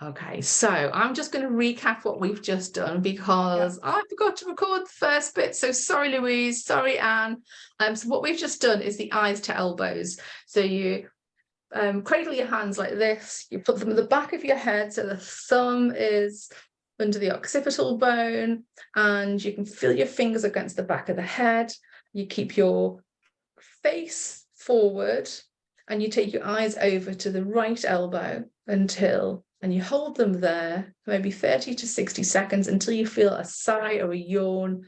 Okay, so I'm just going to recap what we've just done because I forgot to record the first bit. So sorry, Louise. Sorry, Anne. So what we've just done is the eyes to elbows. So you cradle your hands like this. You put them at the back of your head. So the thumb is under the occipital bone, and you can feel your fingers against the back of the head. You keep your face forward, and you take your eyes over to the right elbow and you hold them there for maybe 30 to 60 seconds until you feel a sigh or a yawn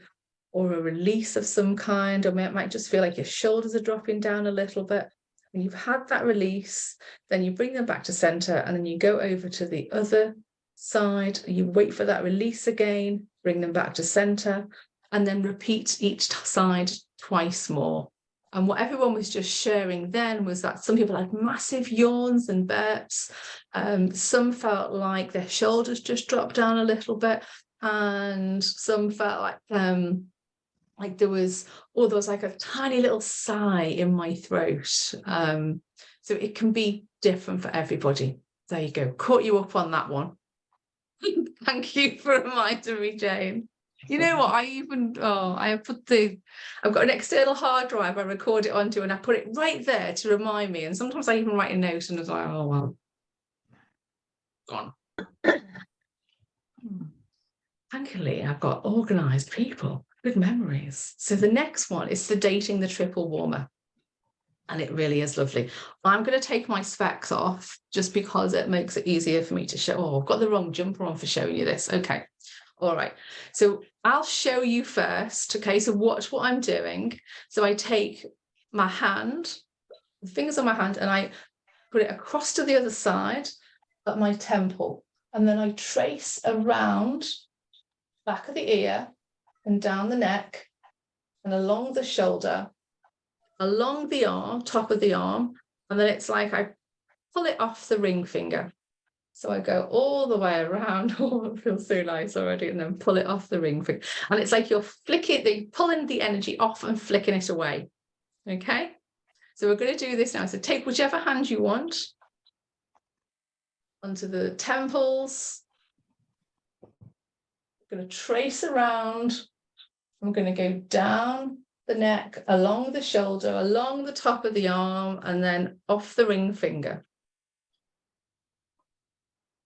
or a release of some kind, or it might just feel like your shoulders are dropping down a little bit. When you've had that release, then you bring them back to center, and then you go over to the other side, you wait for that release again, bring them back to center, and then repeat each side twice more. And what everyone was just sharing then was that some people had massive yawns and burps. Some felt like their shoulders just dropped down a little bit, and some felt like there was like a tiny little sigh in my throat. So it can be different for everybody. There you go. Caught you up on that one. Thank you for reminding me, Jane. You know what? I've got an external hard drive I record it onto, and I put it right there to remind me. And sometimes I even write a note and it's like, oh, well, gone. Thankfully, I've got organized people, good memories. So the next one is sedating the triple warmer. And it really is lovely. I'm going to take my specs off just because it makes it easier for me to show. Oh, I've got the wrong jumper on for showing you this. Okay. All right. So I'll show you first. Okay. So watch what I'm doing. So I take my hand, the fingers on my hand, and I put it across to the other side at my temple. And then I trace around back of the ear and down the neck and along the shoulder, along the arm, top of the arm, and then it's like I pull it off the ring finger. So I go all the way around. Oh, it feels so nice already, and then pull it off the ring finger. And it's like you're pulling the energy off and flicking it away. Okay, so we're going to do this now. So take whichever hand you want onto the temples. I'm going to trace around. I'm going to go down the neck, along the shoulder, along the top of the arm, and then off the ring finger.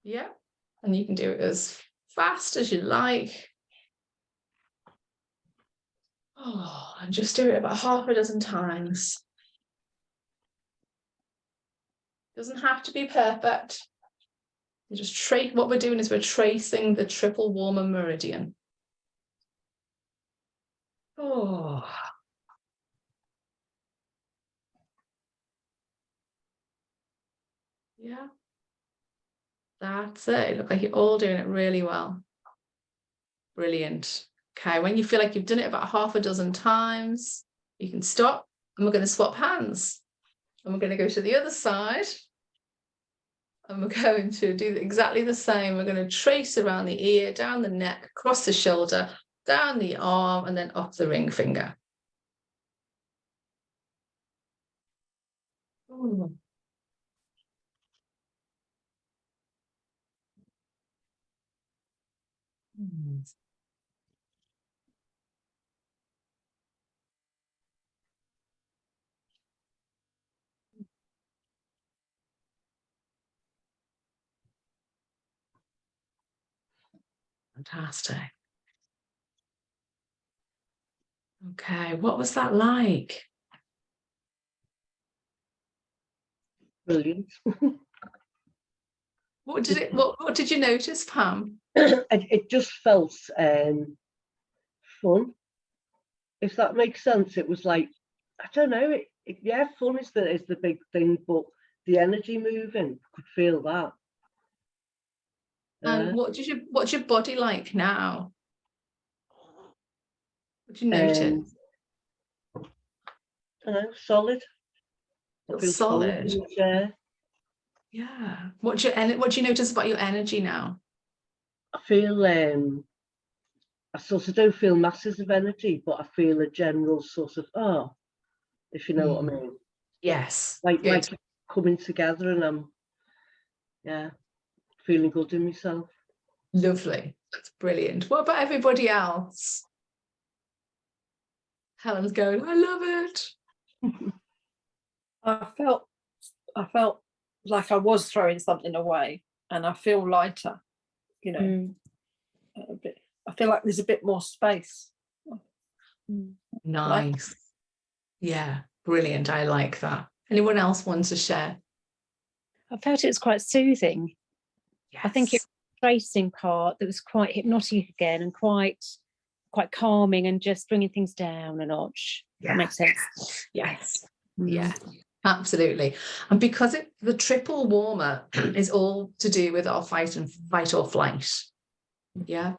Yeah, and you can do it as fast as you like. Oh, and just do it about half a dozen times. Doesn't have to be perfect. You just trace. What we're doing is we're tracing the triple warmer meridian. Oh. Yeah. That's it. Look like you're all doing it really well. Brilliant. Okay, when you feel like you've done it about half a dozen times, you can stop, and we're going to swap hands. And we're going to go to the other side. And we're going to do exactly the same. We're going to trace around the ear, down the neck, across the shoulder, down the arm, and then up the ring finger. Ooh. Fantastic. Okay, what was that like? Brilliant. What did you notice, Pam? It just felt fun, if that makes sense. It was like, I don't know, yeah, fun is the big thing, but the energy moving, could feel that. And what's your body like now? What do you notice? I don't know, solid. I feel Solid. Yeah. What do you notice about your energy now? I feel I sort of don't feel masses of energy, but I feel a general sort of, if you know what I mean. Yes. Like coming together, and feeling good in myself. Lovely. That's brilliant. What about everybody else? Helen's going, I love it. I felt like I was throwing something away, and I feel lighter, you know, a bit. I feel like there's a bit more space. Nice. Yeah, brilliant. I like that. Anyone else want to share? I felt it was quite soothing. Yes. I think it was the tracing part that was quite hypnotic again, and quite calming, and just bringing things down a notch. Yeah. That makes sense. Yes. Yeah, absolutely. And because the triple warmer is all to do with our fight or flight. Yeah.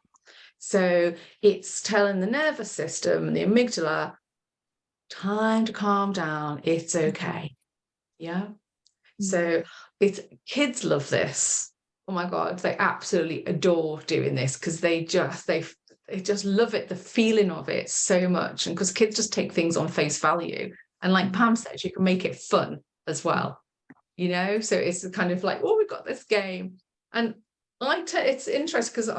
So it's telling the nervous system, the amygdala, time to calm down. It's okay. Yeah. So kids love this. Oh my God, they absolutely adore doing this, because they just love it, the feeling of it so much. And because kids just take things on face value. And like Pam said, you can make it fun as well, you know? So it's kind of like, oh, we've got this game. And it's interesting because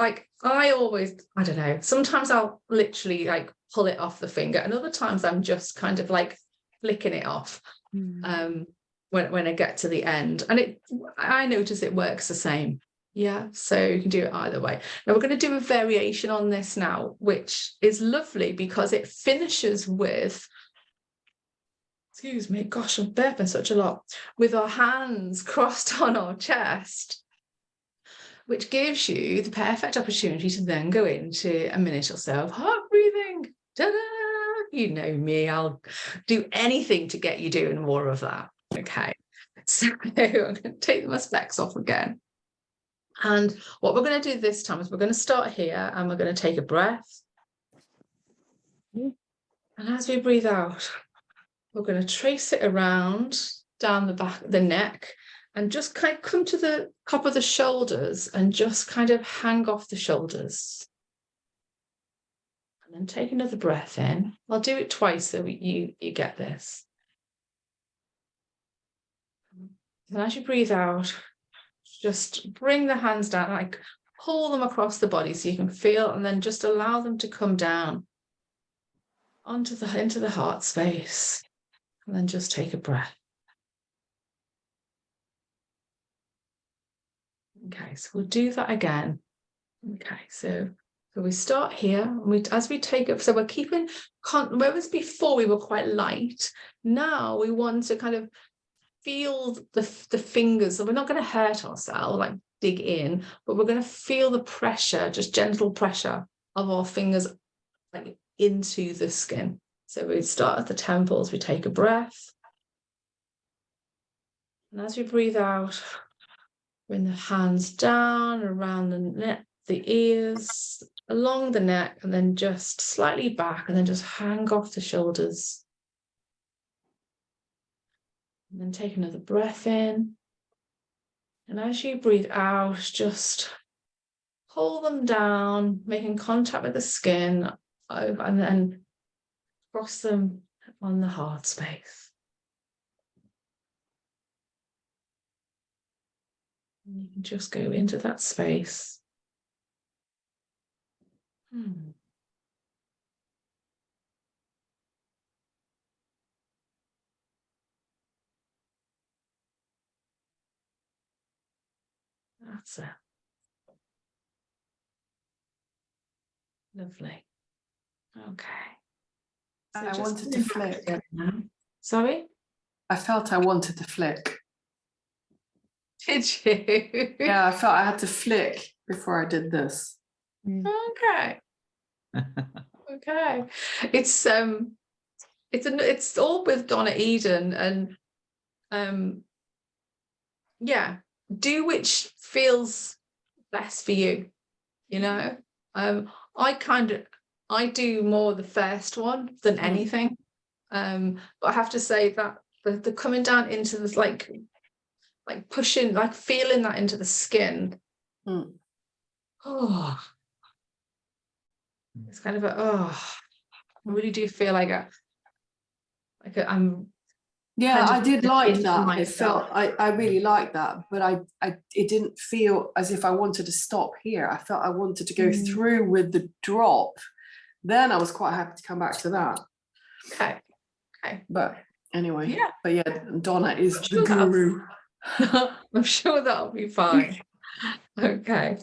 I always, I don't know, sometimes I'll literally like pull it off the finger, and other times I'm just kind of like flicking it off when I get to the end. And I notice it works the same. Yeah, so you can do it either way. Now we're going to do a variation on this now, which is lovely because it finishes with, excuse me, gosh, I'm burping such a lot, with our hands crossed on our chest, which gives you the perfect opportunity to then go into a minute or so of heart breathing. Ta-da! You know me, I'll do anything to get you doing more of that. Okay, so I'm going to take my specs off again. And what we're going to do this time is we're going to start here, and we're going to take a breath. And as we breathe out, we're going to trace it around down the back of the neck, and just kind of come to the top of the shoulders and just kind of hang off the shoulders. And then take another breath in. I'll do it twice so you get this. And as you breathe out, just bring the hands down, like pull them across the body so you can feel, and then just allow them to come down into the heart space. And then just take a breath. Okay, so we'll do that again. Okay, so we start here, and as we take it, so we're keeping, whereas before we were quite light, now we want to kind of feel the fingers. So we're not going to hurt ourselves, like dig in, but we're going to feel the pressure, just gentle pressure of our fingers like into the skin. So we start at the temples, we take a breath. And as we breathe out, bring the hands down around the neck, the ears, along the neck, and then just slightly back, and then just hang off the shoulders. And then take another breath in. And as you breathe out, just pull them down, making contact with the skin, and then cross them on the heart space. And you can just go into that space. That's it. Lovely. Okay. So I just wanted to coming back flick. together now. Sorry? I felt I wanted to flick. Did you? Yeah, I felt I had to flick before I did this. Okay. Okay. It's all with Donna Eden, and yeah, do which feels best for you, you know. I do more the first one than anything, but I have to say that the coming down into this, like pushing, like feeling that into the skin. Oh, it's kind of I really do feel like I'm Yeah, kind I of did like into that. It myself. felt I really liked that, but it didn't feel as if I wanted to stop here. I felt I wanted to go through with the drop. Then I was quite happy to come back to that. Okay. But anyway, Yeah. but yeah, Donna is the Sure, that'll- guru. I'm sure that'll be fine. Okay,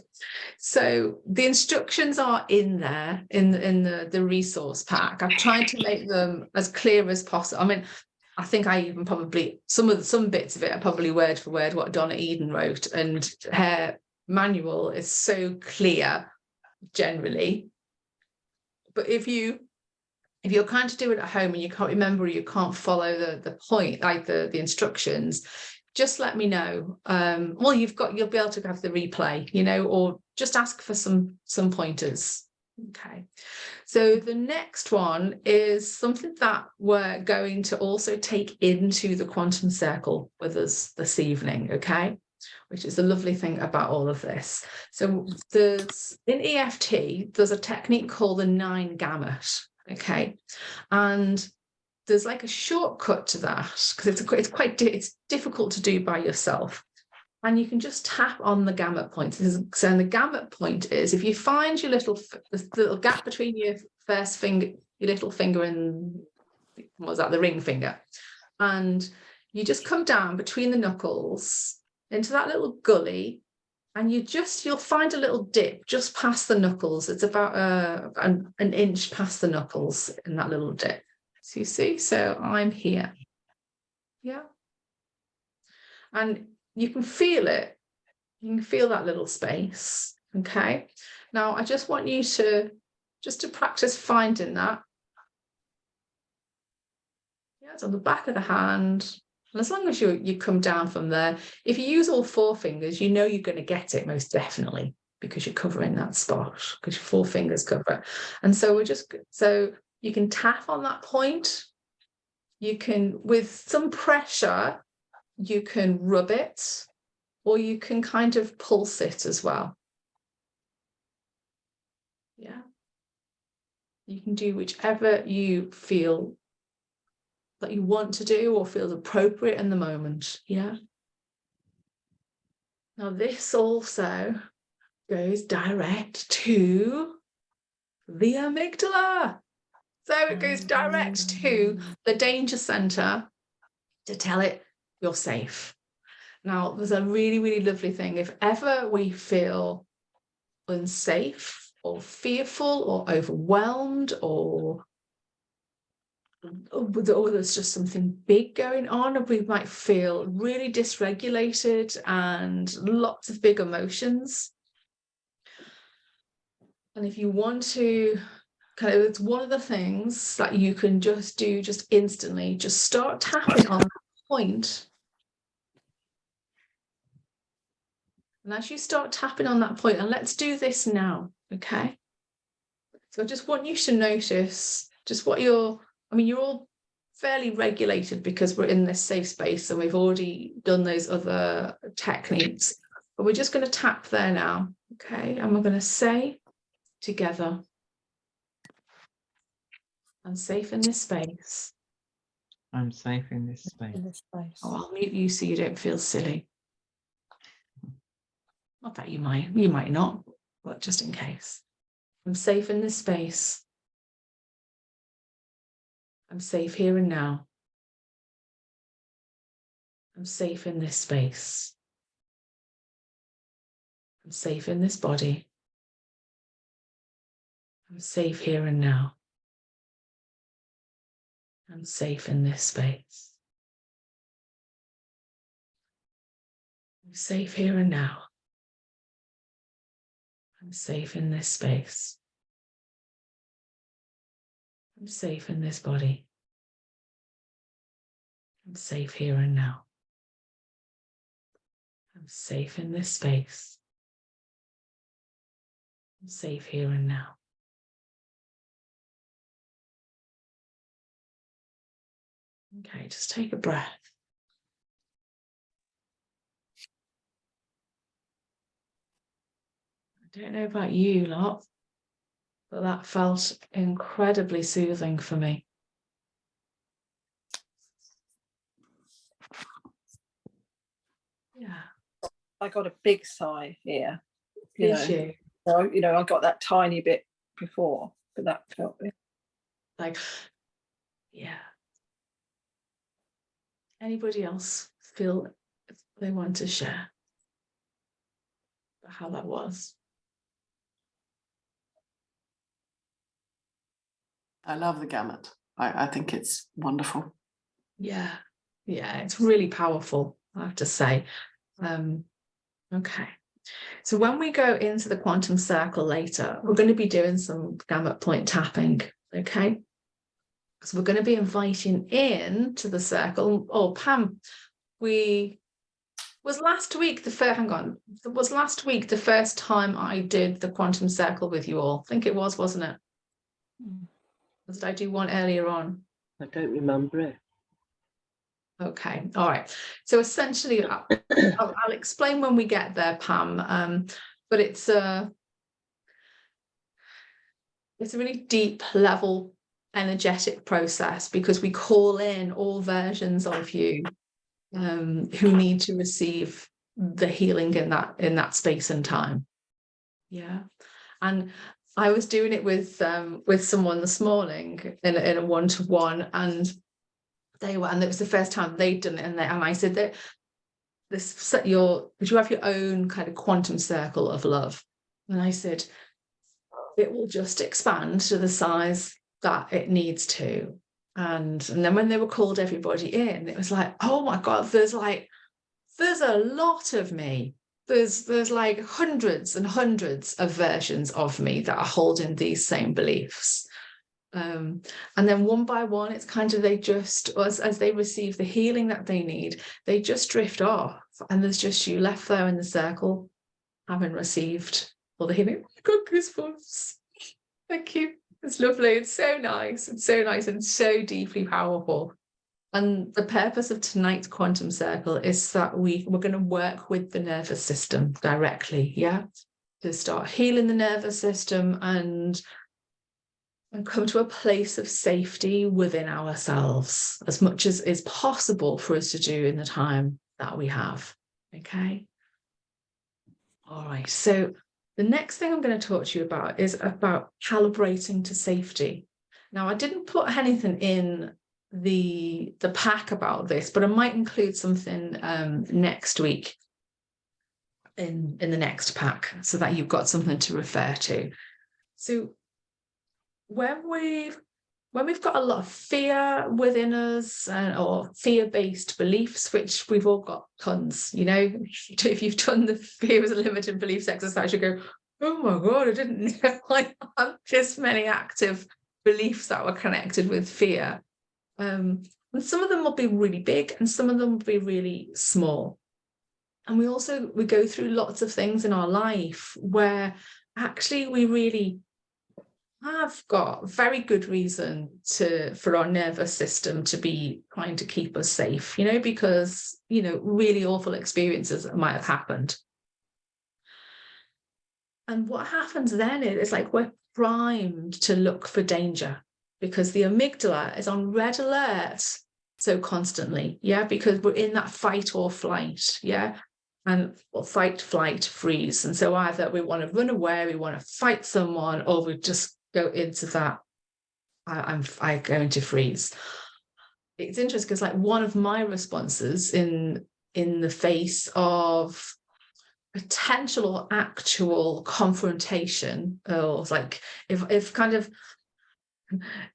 so the instructions are in there in the resource pack. I've tried to make them as clear as possible. I mean, I think I even probably some bits of it are probably word for word what Donna Eden wrote, and her manual is so clear generally. But if you're trying to do it at home and you can't remember, or you can't follow the point, like the instructions, just let me know. Well, you'll be able to have the replay, or just ask for some pointers. Okay. So the next one is something that we're going to also take into the quantum circle with us this evening, okay? Which is the lovely thing about all of this. So in EFT, there's a technique called the 9 gamut, okay? And there's like a shortcut to that because it's difficult to do by yourself, and you can just tap on the gamut points. So the gamut point is if you find your the little gap between your first finger, your little finger, and what was that, the ring finger, and you just come down between the knuckles into that little gully, and you'll find a little dip just past the knuckles. It's about an inch past the knuckles in that little dip. So you see, so I'm here. Yeah. And you can feel it. You can feel that little space. Okay. Now I just want you to practice finding that. Yeah, it's on the back of the hand. And as long as you come down from there, if you use all 4 fingers, you're going to get it most definitely, because you're covering that spot, because your 4 fingers cover it. And so so you can tap on that point. You can, with some pressure, you can rub it, or you can kind of pulse it as well. Yeah. You can do whichever you feel that you want to do or feels appropriate in the moment. Yeah. Now this also goes direct to the amygdala. So it goes direct to the danger center to tell it you're safe. Now, there's a really, really lovely thing. If ever we feel unsafe or fearful or overwhelmed, or there's just something big going on, and we might feel really dysregulated and lots of big emotions. And if you want to it's one of the things that you can just do just instantly, just start tapping on that point. And as you start tapping on that point, and let's do this now, okay? So I just want you to notice just what you're all fairly regulated because we're in this safe space and we've already done those other techniques. But we're just going to tap there now, okay? And we're going to say together, I'm safe in this space. I'm safe in this space. In this space. Oh, I'll mute you so you don't feel silly. Not that you might not, but just in case. I'm safe in this space. I'm safe here and now. I'm safe in this space. I'm safe in this body. I'm safe here and now. I'm safe in this space. I'm safe here and now. I'm safe in this space. I'm safe in this body. I'm safe here and now. I'm safe in this space. I'm safe here and now. Okay, just take a breath. I don't know about you lot, but that felt incredibly soothing for me. Yeah. I got a big sigh here. You Did know, you? so, you know, I got that tiny bit before, but that felt Like, yeah. Anybody else feel they want to share how that was? I love the gamut. I think it's wonderful. Yeah, yeah, it's really powerful, I have to say. Okay, so when we go into the quantum circle later, we're going to be doing some gamut point tapping. Okay, so we're going to be inviting in to the circle. Oh, Pam, was last week the first, hang on, was last week the first time I did the quantum circle with you all? I think it was, wasn't it? Or did I do one earlier on? I don't remember it. Okay, all right. So essentially, I'll explain when we get there, Pam. But it's a really deep level energetic process, because we call in all versions of you who need to receive the healing in that space and time. Yeah, and I was doing it with someone this morning in a one-to-one, and it was the first time they'd done it, and I said that would you have your own kind of quantum circle of love? And I said, it will just expand to the size that it needs to. And then when they were called everybody in, it was like, oh my God, there's a lot of me. There's like hundreds and hundreds of versions of me that are holding these same beliefs. And then one by one, it's kind of they just, as they receive the healing that they need, they just drift off, and there's just you left there in the circle, having received all the healing. Oh, God, goosebumps. Thank you. It's lovely. It's so nice. It's so nice and so deeply powerful. And the purpose of tonight's quantum circle is that we're going to work with the nervous system directly, yeah, to start healing the nervous system and come to a place of safety within ourselves, as much as is possible for us to do in the time that we have. Okay. All right. So the next thing I'm going to talk to you about is about calibrating to safety. Now, I didn't put anything in the pack about this, but I might include something next week in the next pack, so that you've got something to refer to. So when we've got a lot of fear within us, or fear-based beliefs, which we've all got tons, you know, if you've done the fear is a limiting beliefs exercise, you go, oh my God, I didn't know I had this many active beliefs that were connected with fear. And some of them will be really big and some of them will be really small. And we go through lots of things in our life where actually we really have got very good reason for our nervous system to be trying to keep us safe, you know, because, you know, really awful experiences might have happened. And what happens then is like we're primed to look for danger, because the amygdala is on red alert so constantly, yeah, because we're in that fight or flight, yeah, or fight, flight, freeze. And so either we want to run away, we want to fight someone, or we just go into that, I go into freeze. It's interesting because like one of my responses in the face of potential or actual confrontation, or like if kind of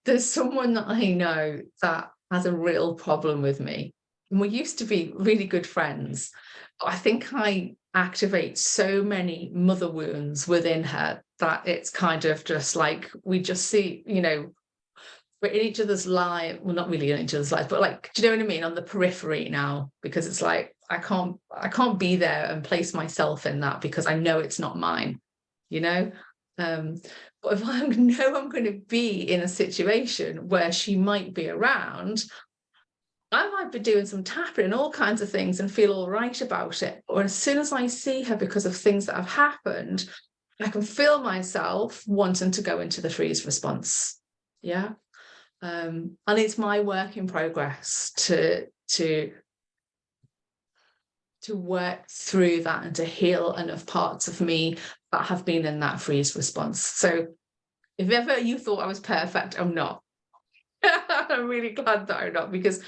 there's someone that I know that has a real problem with me, and we used to be really good friends, I think I activate so many mother wounds within her that it's kind of just like we just see, you know, we're in each other's lives, well, not really in each other's lives, but like, do you know what I mean, on the periphery now, because it's like I can't be there and place myself in that because I know it's not mine, you know. But if I know I'm going to be in a situation where she might be around, I might be doing some tapping and all kinds of things and feel all right about it. Or as soon as I see her, because of things that have happened, I can feel myself wanting to go into the freeze response. Yeah. And it's my work in progress to to work through that and to heal enough parts of me that have been in that freeze response. So if ever you thought I was perfect, I'm not. I'm really glad that I'm not, because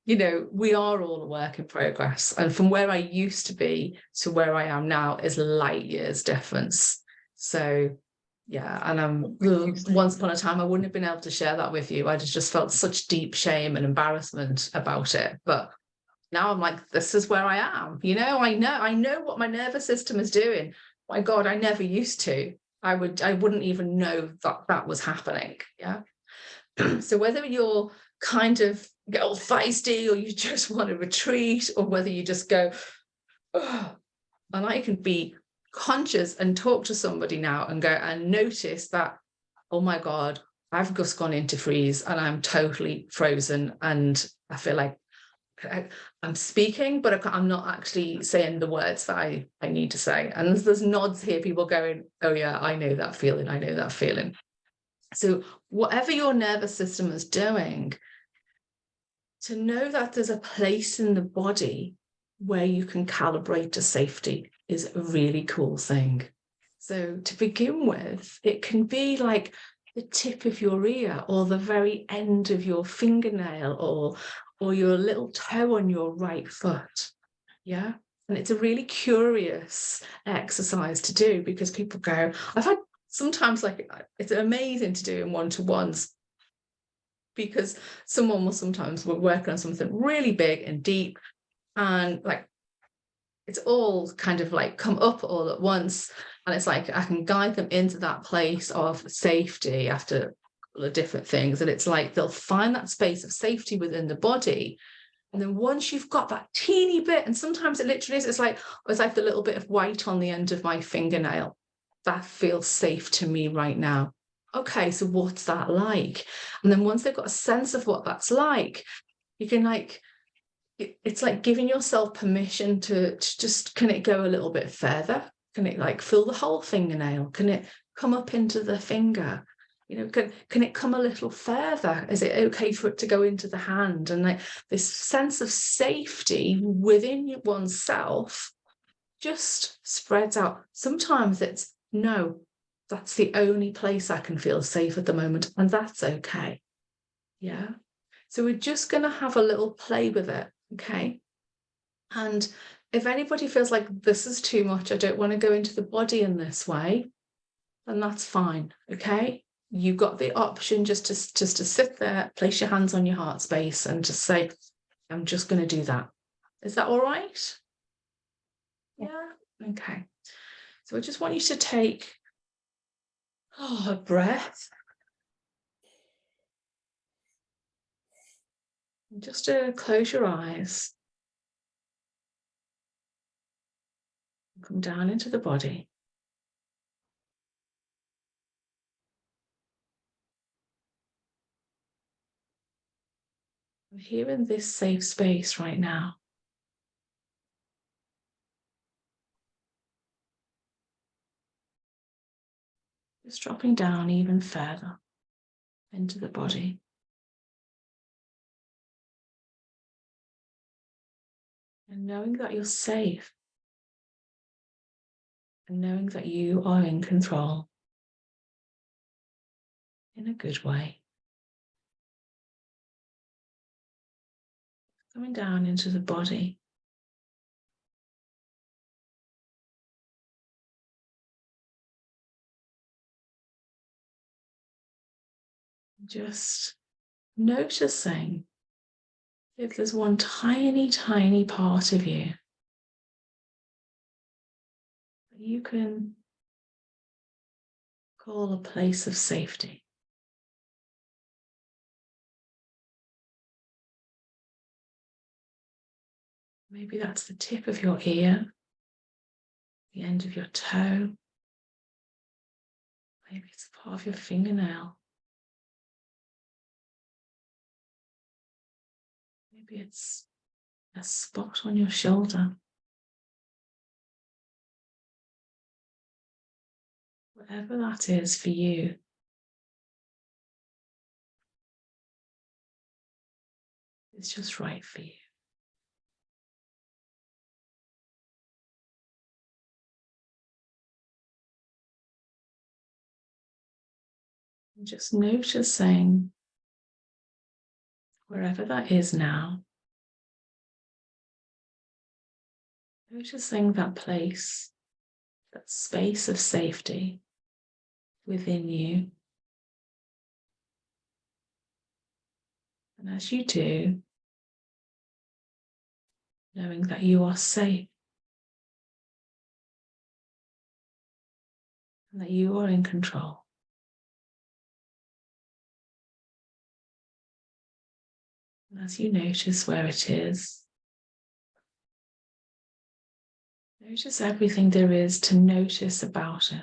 you know, we are all a work in progress. And from where I used to be to where I am now is light years difference. So yeah, and once upon a time I wouldn't have been able to share that with you. I just felt such deep shame and embarrassment about it. But now I'm like, this is where I am. You know, I know what my nervous system is doing. My God, I never used to. I wouldn't even know that that was happening. Yeah. So whether you're kind of get all feisty, or you just want to retreat, or whether you just go, oh, and I can be conscious and talk to somebody now and go and notice that, oh my God, I've just gone into freeze and I'm totally frozen, and I feel like I'm speaking, but I'm not actually saying the words that I need to say. And there's nods here, people going, oh yeah, I know that feeling, I know that feeling. So whatever your nervous system is doing, to know that there's a place in the body where you can calibrate to safety is a really cool thing. So to begin with, it can be like the tip of your ear, or the very end of your fingernail, or your little toe on your right foot. Yeah. And it's a really curious exercise to do, because people go, I've had sometimes, like, it's amazing to do in one-to-ones, because someone will sometimes work on something really big and deep, and like it's all kind of like come up all at once, and it's like I can guide them into that place of safety after a couple of different things, and it's like they'll find that space of safety within the body. And then once you've got that teeny bit, and sometimes it literally is, it's like the little bit of white on the end of my fingernail, that feels safe to me right now. Okay, so what's that like? And then once they've got a sense of what that's like, you can like, it's like giving yourself permission to just, can it go a little bit further? Can it like fill the whole fingernail? Can it come up into the finger? You know, can it come a little further? Is it okay for it to go into the hand? And like this sense of safety within oneself just spreads out. Sometimes it's, no, that's the only place I can feel safe at the moment, and that's okay. Yeah. So we're just going to have a little play with it. Okay. And if anybody feels like this is too much, I don't want to go into the body in this way, then that's fine. Okay. You've got the option just to sit there, place your hands on your heart space, and just say, I'm just going to do that. Is that all right? Yeah. Okay. So I just want you to take a breath. And just to close your eyes. Come down into the body. I'm here in this safe space right now. Just dropping down even further into the body. And knowing that you're safe. And knowing that you are in control. In a good way. Coming down into the body. Just noticing if there's one tiny, tiny part of you that you can call a place of safety. Maybe that's the tip of your ear, the end of your toe. Maybe it's a part of your fingernail. Maybe it's a spot on your shoulder. Whatever that is for you. It's just right for you. And just noticing wherever that is now. Noticing that place, that space of safety within you. And as you do, knowing that you are safe and that you are in control. And as you notice where it is, notice everything there is to notice about it.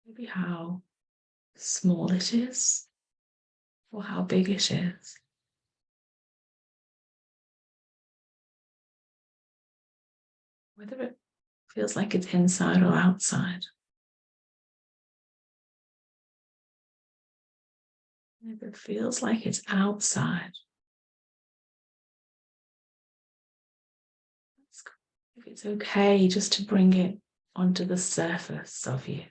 Maybe how small it is, or how big it is. Whether it feels like it's inside or outside. If it feels like it's outside, if it's okay just to bring it onto the surface of you,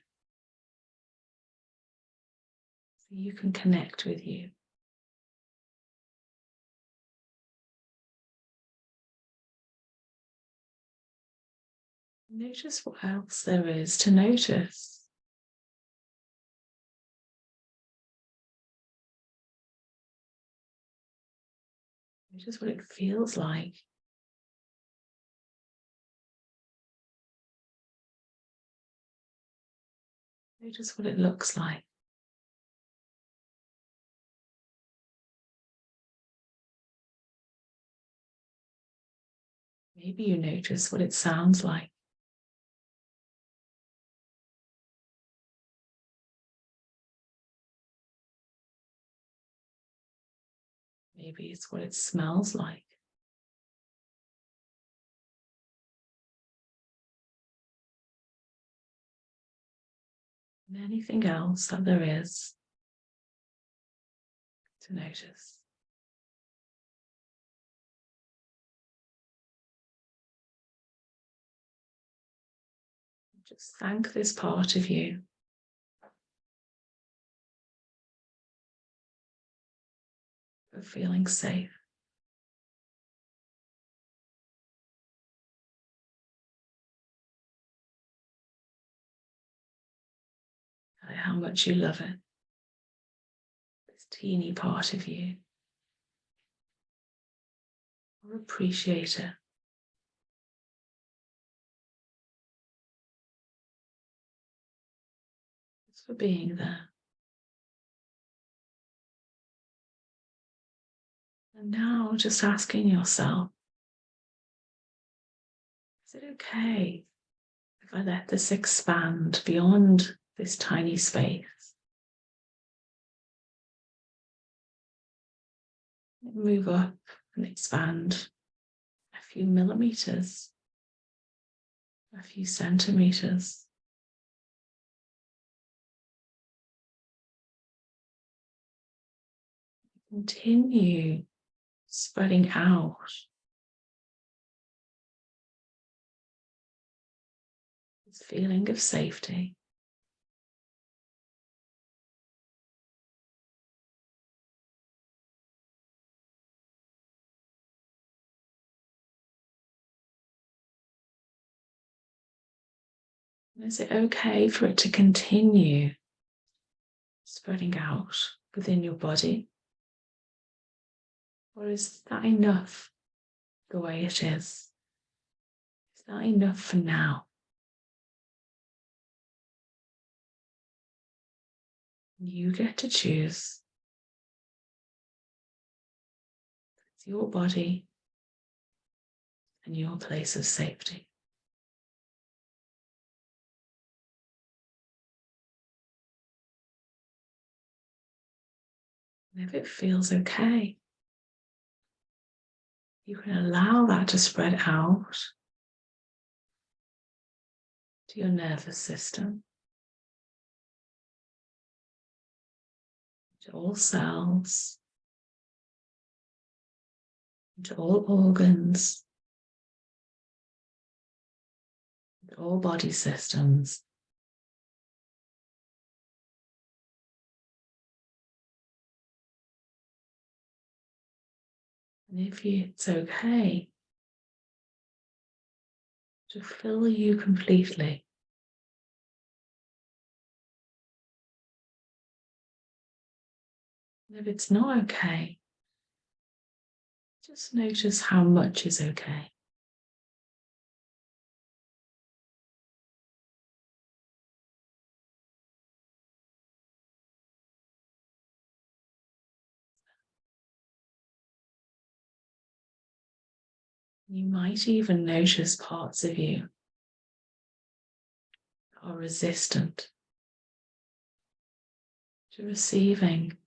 so you can connect with you. Notice what else there is to notice. Notice what it feels like. Notice what it looks like. Maybe you notice what it sounds like. Maybe it's what it smells like. And anything else that there is to notice. Just thank this part of you for feeling safe. How much you love it. This teeny part of you. Or appreciate it. Just for being there. And now just asking yourself, is it okay if I let this expand beyond this tiny space? Move up and expand a few millimeters, a few centimeters. Continue spreading out. This feeling of safety. Is it okay for it to continue spreading out within your body? Or is that enough the way it is? Is that enough for now? You get to choose. It's your body and your place of safety. And if it feels okay, you can allow that to spread out to your nervous system, to all cells, to all organs, all body systems. And if it's okay to fill you completely, and if it's not okay, just notice how much is okay. You might even notice parts of you that are resistant to receiving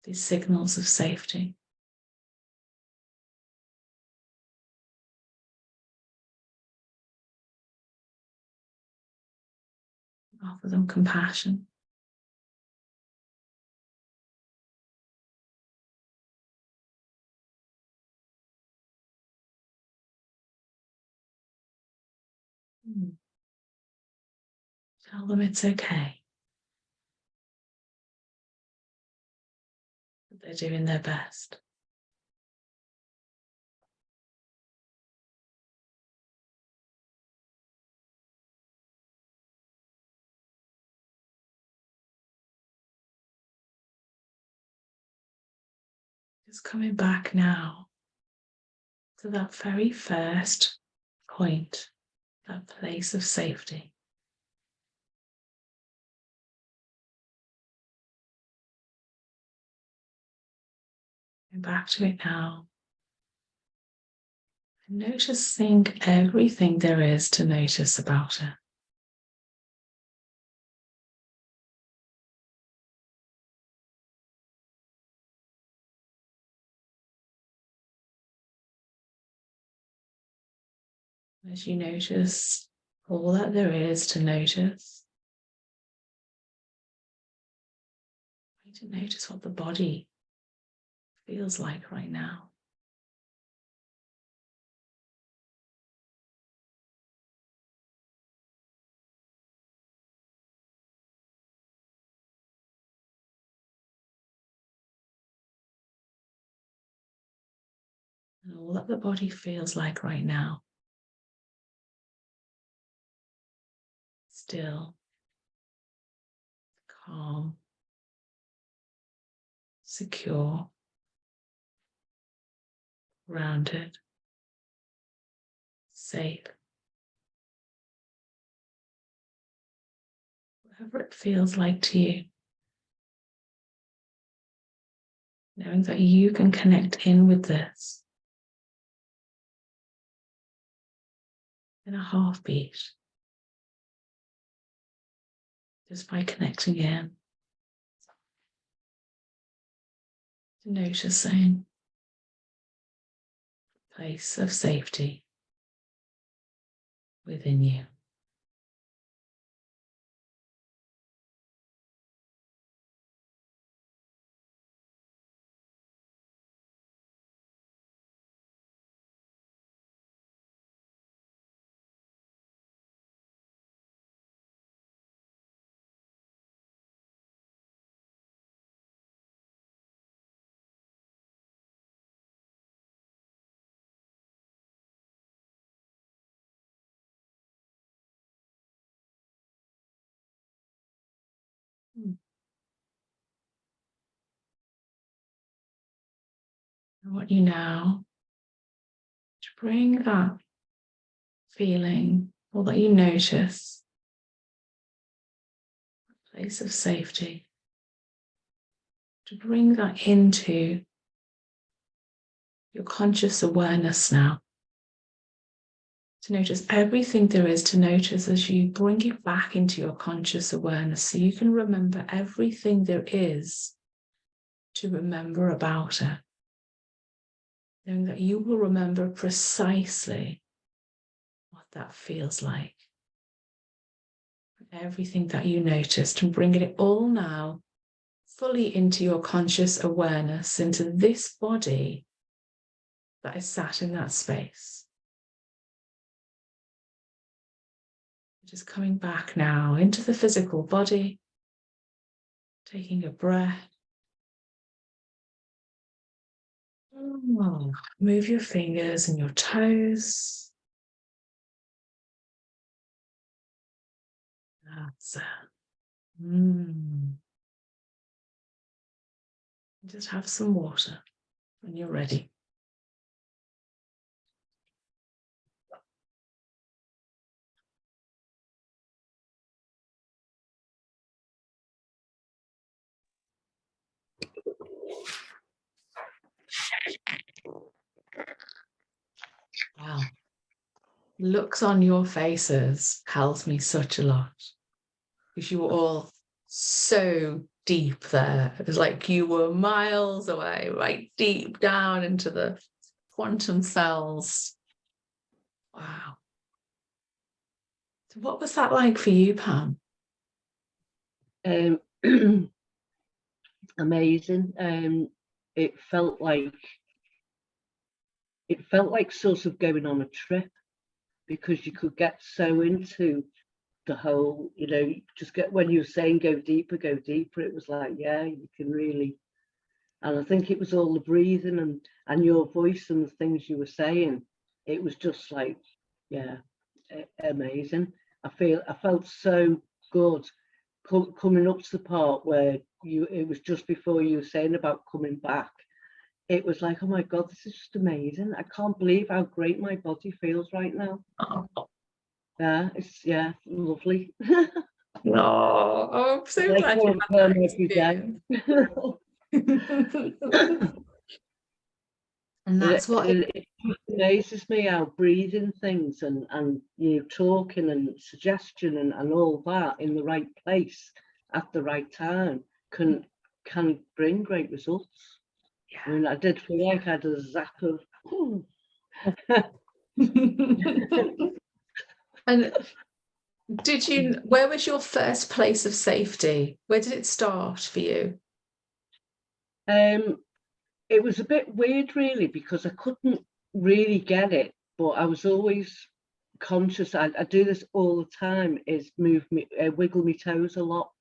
these signals of safety. Offer them compassion. Tell them it's okay. That they're doing their best. Just coming back now to that very first point, that place of safety. Going back to it now. And noticing everything there is to notice about it. As you notice all that there is to notice, try to notice what the body feels like right now. And all that the body feels like right now. Still, calm, secure, grounded, safe. Whatever it feels like to you. Knowing that you can connect in with this in a heartbeat. Just by connecting in. To noticing a place of safety within you. I want you now to bring that feeling, or that you notice, a place of safety, to bring that into your conscious awareness now. To notice everything there is to notice as you bring it back into your conscious awareness, so you can remember everything there is to remember about it. Knowing that you will remember precisely what that feels like. Everything that you noticed, and bringing it all now fully into your conscious awareness, into this body that is sat in that space. Just coming back now into the physical body, taking a breath. Oh, move your fingers and your toes. That's it. Just have some water when you're ready. Wow. Looks on your faces tells me such a lot, because you were all so deep there. It was like you were miles away, right deep down into the quantum cells. Wow. So what was that like for you, Pam? Amazing. It felt like sort of going on a trip, because you could get so into the whole, you know, just get, when you were saying go deeper, it was like, yeah, you can really. And I think it was all the breathing and your voice and the things you were saying. It was just like, yeah, amazing. I felt so good coming up to the part where it was just before you were saying about coming back. It was like, oh my God, this is just amazing. I can't believe how great my body feels right now. Oh, It's lovely. I'm so I glad you can't had that every day. experience. And that's what it amazes me how breathing things and you know, talking and suggestion and all that in the right place at the right time can bring great results. I mean, I did feel like I had a zap of And where was your first place of safety? Where did it start for you? It was a bit weird really, because I couldn't really get it, but I was always conscious. I do this all the time, is wiggle my toes a lot.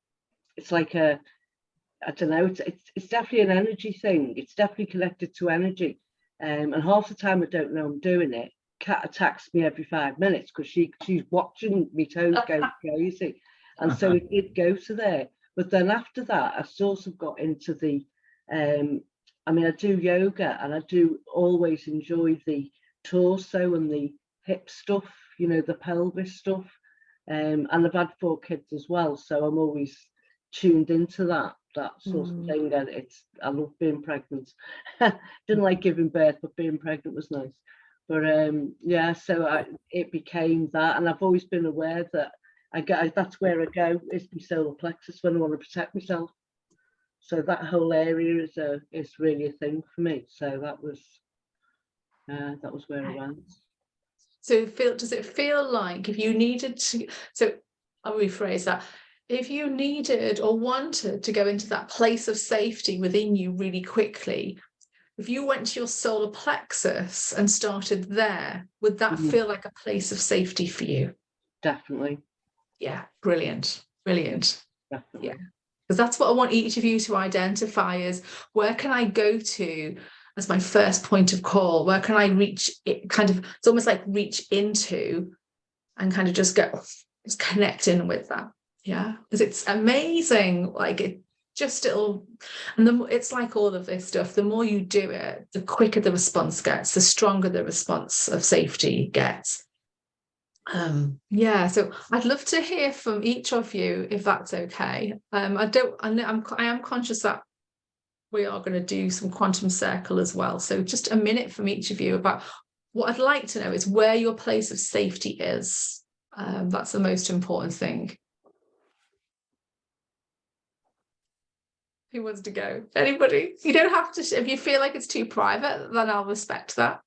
It's like I don't know, it's definitely an energy thing. It's definitely connected to energy. And half the time I don't know I'm doing it. Cat attacks me every 5 minutes because she's watching me toes go crazy. And so it did go to there. But then after that, I sort of got into the, I mean, I do yoga and I do always enjoy the torso and the hip stuff, you know, the pelvis stuff. And I've had 4 kids as well. So I'm always tuned into that sort of thing. And I love being pregnant. Didn't like giving birth, but being pregnant was nice. But yeah, so it became that, and I've always been aware that that's where I go, is my solar plexus when I want to protect myself. So that whole area is really a thing for me. So that was where I went. So does it feel like if you needed to, so I'll rephrase that, if you needed or wanted to go into that place of safety within you really quickly, if you went to your solar plexus and started there, would that feel like a place of safety for you? Definitely. Yeah, brilliant. Definitely. Yeah, because that's what I want each of you to identify is, where can I go to as my first point of call? Where can I reach it? Kind of, it's almost like reach into and kind of just connect in with that. Yeah, because it's amazing. Like it's like all of this stuff, the more you do it, the quicker the response gets, the stronger the response of safety gets. Yeah, so I'd love to hear from each of you, if that's okay. I am conscious that we are going to do some quantum circle as well, so just a minute from each of you about what I'd like to know is where your place of safety is. That's the most important thing. Who wants to go? Anybody? You don't have to. If you feel like it's too private, then I'll respect that.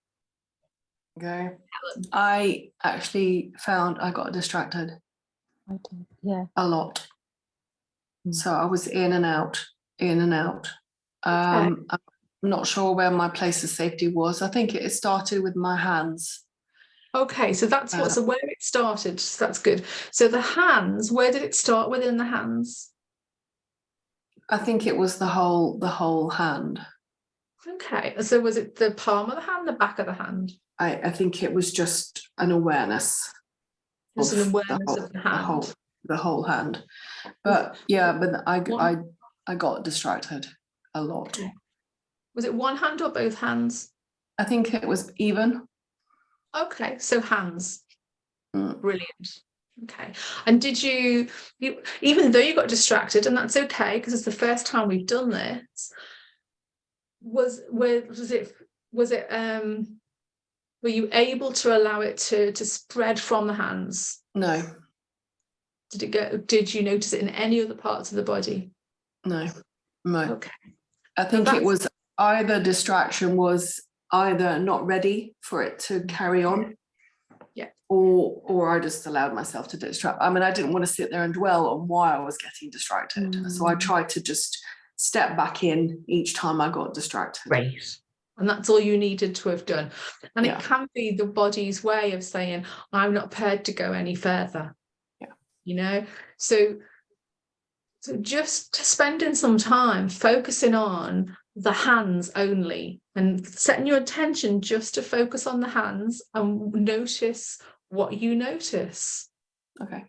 Okay. I actually found I got distracted Yeah. a lot. So I was in and out. Okay. I'm not sure where my place of safety was. I think it started with my hands. Okay, so that's what, so where it started, so that's good. So the hands, where did it start within the hands? I think it was the whole hand. Okay, so was it the palm of the hand, the back of the hand? I think it was just an awareness. Just an of awareness of the hand. The whole hand. But yeah, but I got distracted a lot. Was it one hand or both hands? I think it was even. Okay, so hands. Mm. Brilliant. Okay. And did you even though you got distracted, and that's okay because it's the first time we've done this, was it were you able to allow it to spread from the hands? No, Did you notice it in any other parts of the body? no. Okay. I think that's- it was either distraction was either not ready for it to carry on. Yeah. Or I just allowed myself to distract. I mean, I didn't want to sit there and dwell on why I was getting distracted. So I tried to just step back in each time I got distracted. Great. And that's all you needed to have done. And Yeah. it can be the body's way of saying, I'm not prepared to go any further. Yeah. You know, so just spending some time focusing on the hands only and setting your attention just to focus on the hands and notice what you notice. Okay.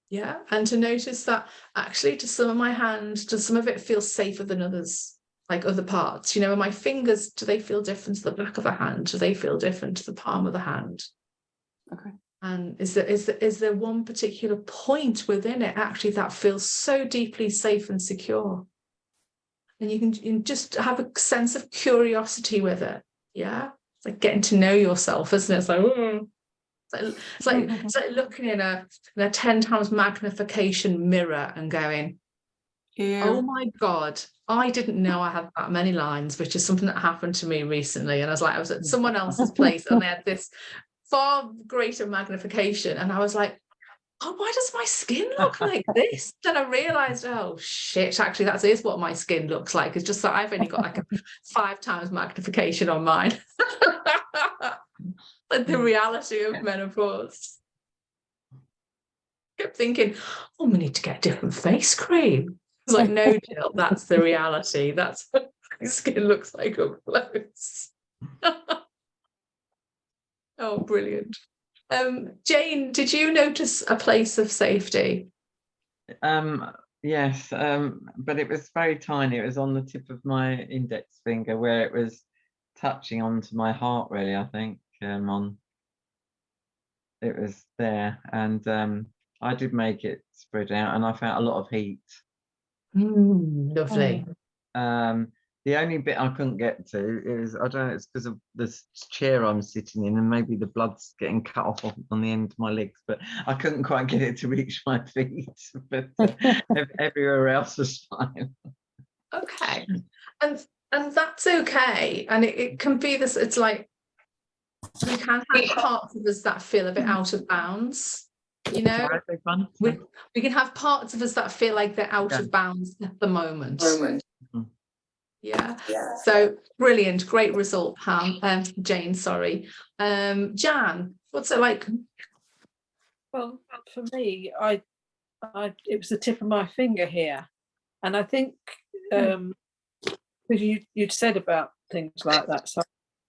Yeah. And to notice that actually to some of my hand, does some of it feel safer than others, like other parts? You know, my fingers, do they feel different to the back of the hand? Do they feel different to the palm of the hand? Okay. And is there one particular point within it actually that feels so deeply safe and secure? And you can just have a sense of curiosity with it. Yeah. It's like getting to know yourself, isn't it? It's like, it's like looking in a 10 times magnification mirror and going, Yeah. oh my God, I didn't know I had that many lines, which is something that happened to me recently. And I was at someone else's place and they had this far greater magnification. And I was like, oh, why does my skin look like this? Then I realized, oh shit, actually that is what my skin looks like. It's just that I've only got like a 5 times magnification on mine. But the reality of menopause. I kept thinking, oh, we need to get a different face cream. It's like, no, Jill, that's the reality. That's what my skin looks like up close. Oh, brilliant. Jane, did you notice a place of safety? Yes, but it was very tiny. It was on the tip of my index finger where it was touching onto my heart, really, I think. It was there, and I did make it spread out, and I felt a lot of heat. Lovely. The only bit I couldn't get to is, I don't know, it's because of this chair I'm sitting in, and maybe the blood's getting cut off on the end of my legs, but I couldn't quite get it to reach my feet. But everywhere else was fine. Okay. And that's okay. And it can be this, it's like, we can have parts of us that feel a bit out of bounds, you know? Sorry, big one. We can have parts of us that feel like they're out of bounds at the moment. Yeah. So brilliant, great result, Jane, sorry. Jan, what's it like? Well, for me, it was the tip of my finger here, and I think because you'd said about things like that, so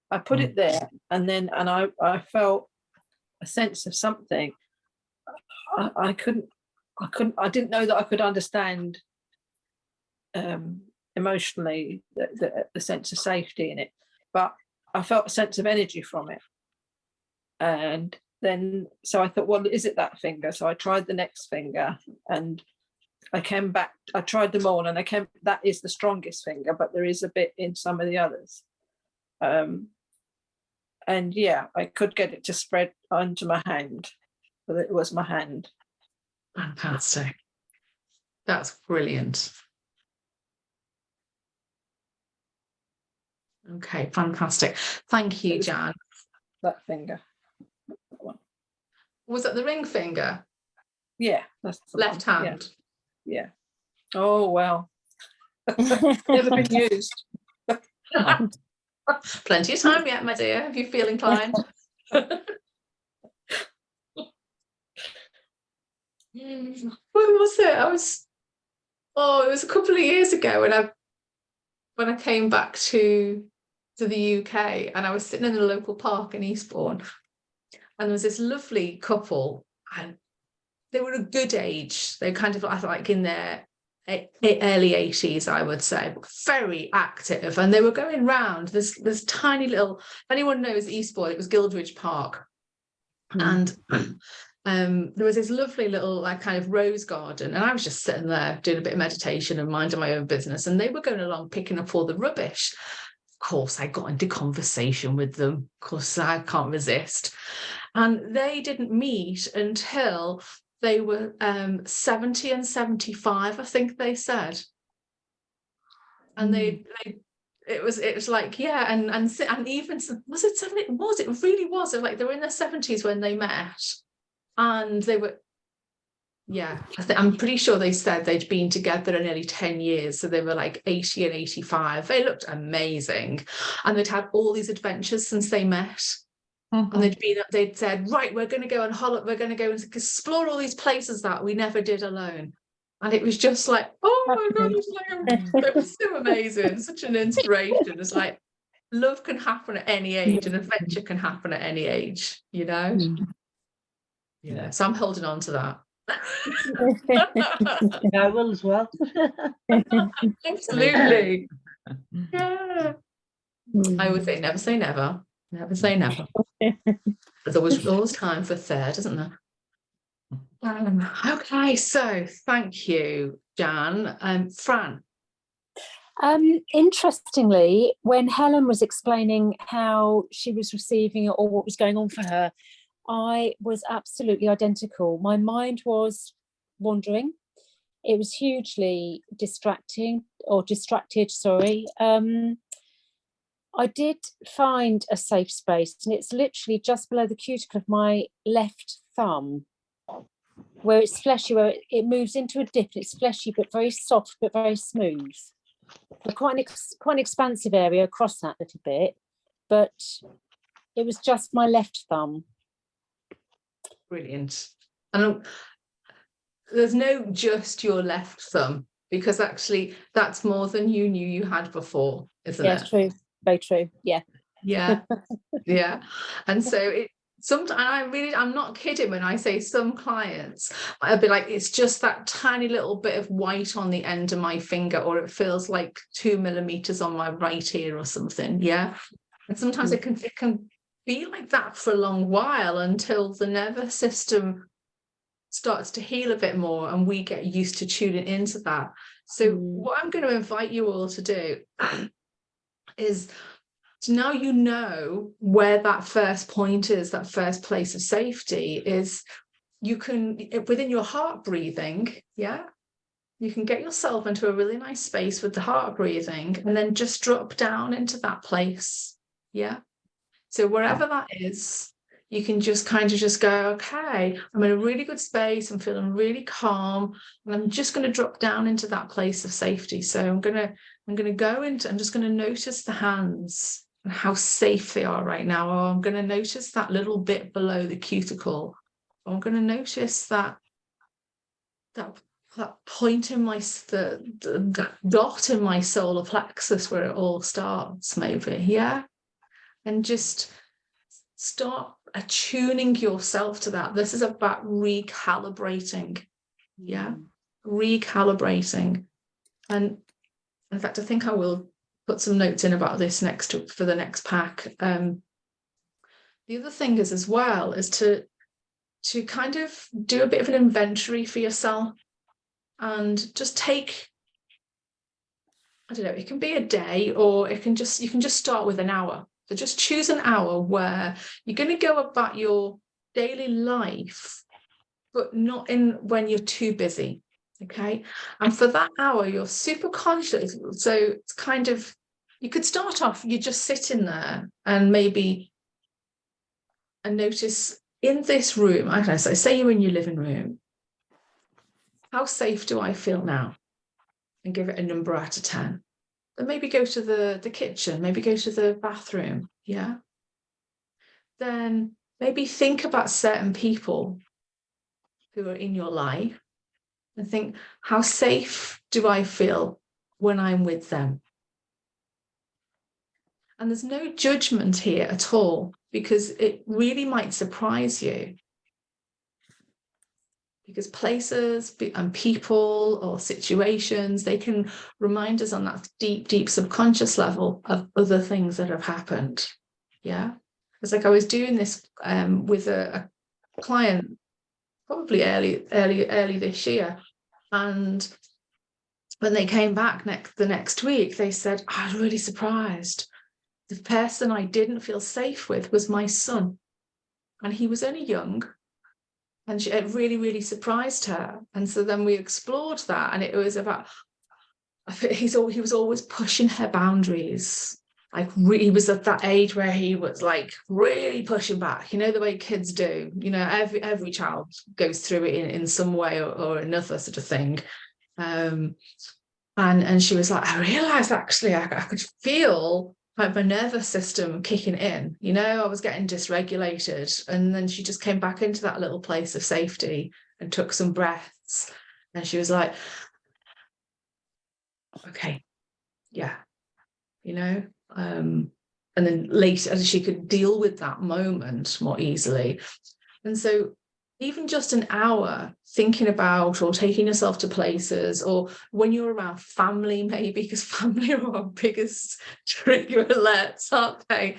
I put it there, and I felt a sense of something. I didn't know that I could understand emotionally the sense of safety in it, but I felt a sense of energy from it. And then so I thought, well, is it that finger? So I tried the next finger, and I came back, I tried them all, and that is the strongest finger, but there is a bit in some of the others. And yeah, I could get it to spread onto my hand, but it was my hand. Fantastic. That's brilliant. Okay, fantastic. Thank you, Jan. That finger. Was that the ring finger? Yeah, that's the Left one. hand. Yeah. Oh well. Never been used. Plenty of time yet, my dear, if you feel inclined. When was it? It was a couple of years ago when I came back to the UK, and I was sitting in the local park in Eastbourne, and there was this lovely couple, and they were a good age. They kind of like in their early 80s, I would say, but very active, and they were going round this tiny little, if anyone knows Eastbourne, it was Guildridge Park. And there was this lovely little like kind of rose garden, and I was just sitting there doing a bit of meditation and minding my own business, and they were going along picking up all the rubbish. Of course, I got into conversation with them. Of course, I can't resist. And they didn't meet until they were 70 and 75, I think they said. And it was like, yeah, and even was it 70? It really was. Like they were in their 70s when they met, and they were, yeah, I'm pretty sure they said they'd been together nearly 10 years, so they were like 80 and 85. They looked amazing, and they'd had all these adventures since they met. And they'd said, right, we're going to go on holiday, we're going to go and explore all these places that we never did alone. And it was just like, oh my God, it was so amazing, such an inspiration. It's like love can happen at any age, and adventure can happen at any age, you know? Yeah, so I'm holding on to that. I will as well. Absolutely. Yeah. I would say never say never. Never say never. There's always time for a third, isn't there? Okay, so thank you, Jan. Fran. Interestingly, when Helen was explaining how she was receiving it or what was going on for her, I was absolutely identical. My mind was wandering. It was hugely distracted, sorry. I did find a safe space, and it's literally just below the cuticle of my left thumb, where it's fleshy, where it moves into a dip, and it's fleshy but very soft but very smooth. Quite an expansive area across that little bit, but it was just my left thumb. Brilliant. And there's no just your left thumb, because actually that's more than you knew you had before, isn't it? Yeah, true. Very true. Yeah. Yeah. Yeah. And so I'm not kidding when I say some clients, I'll be like, it's just that tiny little bit of white on the end of my finger, or it feels like 2 millimeters on my right ear or something. Yeah. And sometimes it can be like that for a long while, until the nervous system starts to heal a bit more and we get used to tuning into that. So what I'm going to invite you all to do is, so now you know where that first point is, that first place of safety is. You can, within your heart breathing, yeah, you can get yourself into a really nice space with the heart breathing, and then just drop down into that place. Yeah. So wherever that is, you can just kind of just go, okay, I'm in a really good space, I'm feeling really calm, and I'm just going to drop down into that place of safety. So I'm going to go into, I'm just going to notice the hands and how safe they are right now. Or I'm going to notice that little bit below the cuticle. Or I'm going to notice that point in my, the dot in my solar plexus where it all starts, maybe. Yeah. And just start attuning yourself to that. This is about recalibrating. Yeah. Recalibrating. And in fact, I think I will put some notes in about this for the next pack. The other thing is as well is to kind of do a bit of an inventory for yourself, and just take, I don't know, it can be a day, or you can just start with an hour. So just choose an hour where you're going to go about your daily life, but not in when you're too busy. Okay. And for that hour, you're super conscious. So it's kind of, you could start off, you're just sitting there and notice in this room, I don't know, so say you're in your living room, how safe do I feel now? And give it a number out of 10. Then maybe go to the kitchen, maybe go to the bathroom. Yeah. Then maybe think about certain people who are in your life and think, how safe do I feel when I'm with them? And there's no judgment here at all, because it really might surprise you. Because places and people or situations, they can remind us on that deep, deep subconscious level of other things that have happened. Yeah. It's like I was doing this with a client probably early this year. And when they came back the next week, they said, I was really surprised. The person I didn't feel safe with was my son. And he was only young. And it really, really surprised her. And so then we explored that. And it was about, he was always pushing her boundaries. Like he was at that age where he was like really pushing back, you know, the way kids do. You know, every child goes through it in some way or another sort of thing. And she was like, I realized actually I could feel like my nervous system kicking in, you know, I was getting dysregulated. And then she just came back into that little place of safety and took some breaths. And she was like, okay, yeah, you know, and then later she could deal with that moment more easily. And so even just an hour thinking about or taking yourself to places, or when you're around family, maybe, because family are our biggest trigger alerts, aren't they?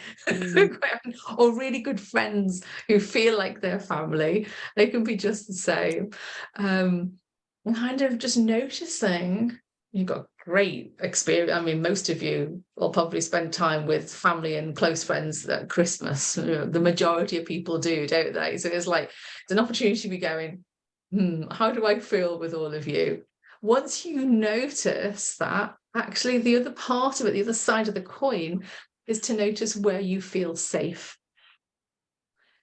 Or really good friends who feel like they're family, they can be just the same. Kind of just noticing. You've got great experience. I mean, most of you will probably spend time with family and close friends at Christmas. You know, the majority of people do, don't they? So it's like, it's an opportunity to be going, how do I feel with all of you? Once you notice that, actually the other part of it, the other side of the coin, is to notice where you feel safe.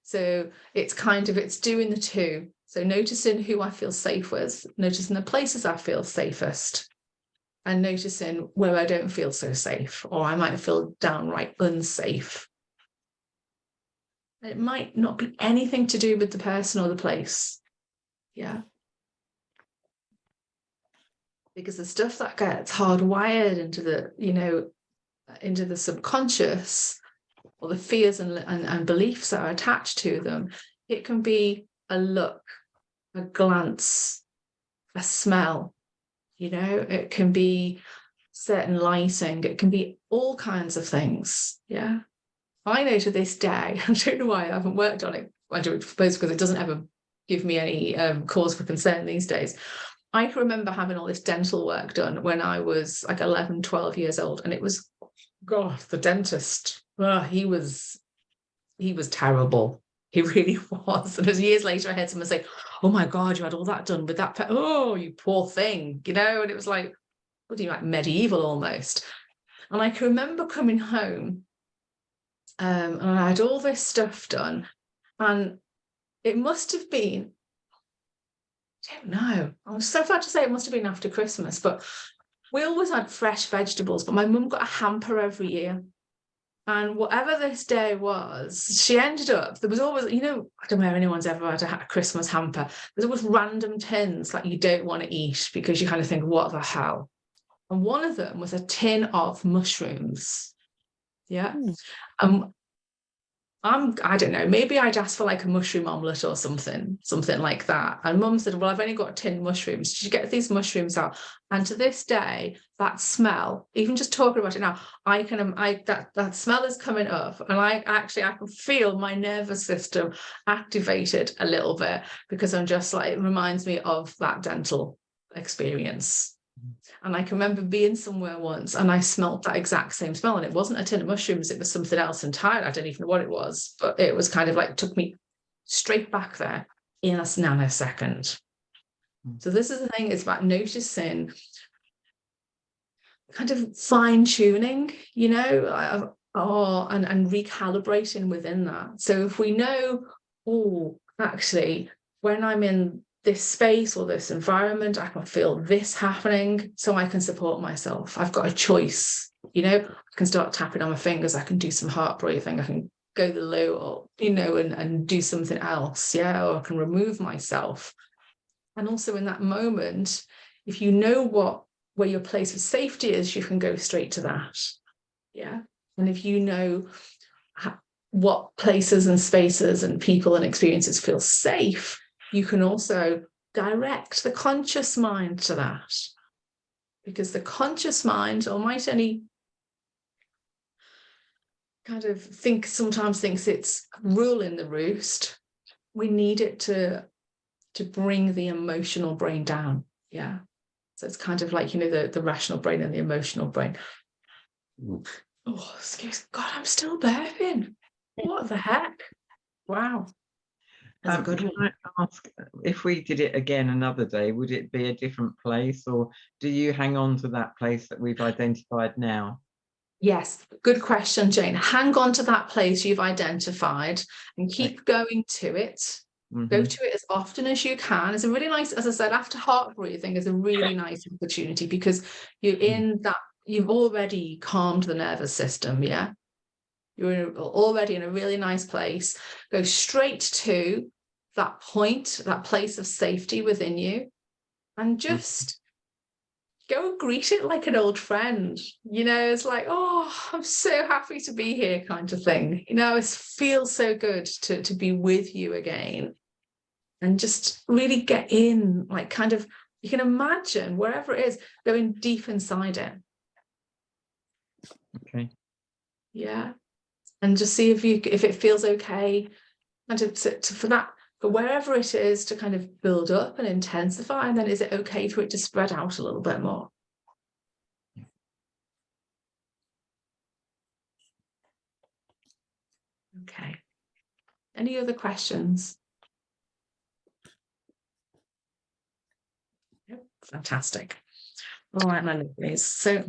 So it's doing the two. So noticing who I feel safe with, noticing the places I feel safest, and noticing where I don't feel so safe, or I might feel downright unsafe. It might not be anything to do with the person or the place. Yeah. Because the stuff that gets hardwired into the, you know, into the subconscious, or the fears and beliefs that are attached to them, it can be a look, a glance, a smell. You know, it can be certain lighting, it can be all kinds of things. Yeah. I know to this day, I don't know why I haven't worked on it. I don't suppose because it doesn't ever give me any cause for concern these days. I can remember having all this dental work done when I was like 11, 12 years old. And it was, God, the dentist, he was terrible. He really was. And as years later, I heard someone say, oh my God, you had all that done with that. Oh, you poor thing, you know? And it was like, what do you like, medieval almost. And I can remember coming home and I had all this stuff done. And it must have been, I don't know, I'm so glad to say it must have been after Christmas, but we always had fresh vegetables, but my mum got a hamper every year. And whatever this day was, she ended up, there was always, you know, I don't know if anyone's ever had a Christmas hamper. There's always random tins that you don't want to eat because you kind of think, what the hell? And one of them was a tin of mushrooms. Yeah. I don't know, maybe I'd ask for like a mushroom omelette or something like that. And Mum said, well, I've only got 10 mushrooms. She gets these mushrooms out. And to this day, that smell, even just talking about it now, that smell is coming up. And I can feel my nervous system activated a little bit, because I'm just like, it reminds me of that dental experience. And I can remember being somewhere once and I smelt that exact same smell, and it wasn't a tin of mushrooms, it was something else entirely. I don't even know what it was, but it was kind of like, took me straight back there in a nanosecond. So this is the thing, it's about noticing, kind of fine tuning, you know, and recalibrating within that. So if we know, oh, actually, when I'm in this space or this environment, I can feel this happening, so I can support myself. I've got a choice, you know, I can start tapping on my fingers, I can do some heart breathing, I can go the low, or, you know, and do something else, yeah, or I can remove myself And also in that moment, if you know where your place of safety is, you can go straight to that. Yeah. And if you know what places and spaces and people and experiences feel safe, you can also direct the conscious mind to that. Because the conscious mind, or might any kind of sometimes thinks it's ruling the roost, we need it to bring the emotional brain down. Yeah. So it's kind of like, you know, the rational brain and the emotional brain. Oh, excuse God, I'm still burping. What the heck? Wow. That's a good Can one. I ask, if we did it again another day, would it be a different place, or do you hang on to that place that we've identified now? Yes, good question, Jane. Hang on to that place you've identified and keep going to it. Go Mhm. to it as often as you can. It's a really nice, as I said, after heart breathing is a really nice opportunity, because you're in that, you've already calmed the nervous system. Yeah. You're already in a really nice place. Go straight to that point, that place of safety within you, and just go and greet it like an old friend. You know, it's like, oh, I'm so happy to be here, kind of thing. You know, it feels so good to be with you again. And just really get in, like, kind of, you can imagine wherever it is, going deep inside it. Okay. Yeah. And just see if it feels okay, and for wherever it is to kind of build up and intensify, and then is it okay for it to spread out a little bit more? Okay. Any other questions? Yep. Fantastic. All right, my lovelies. So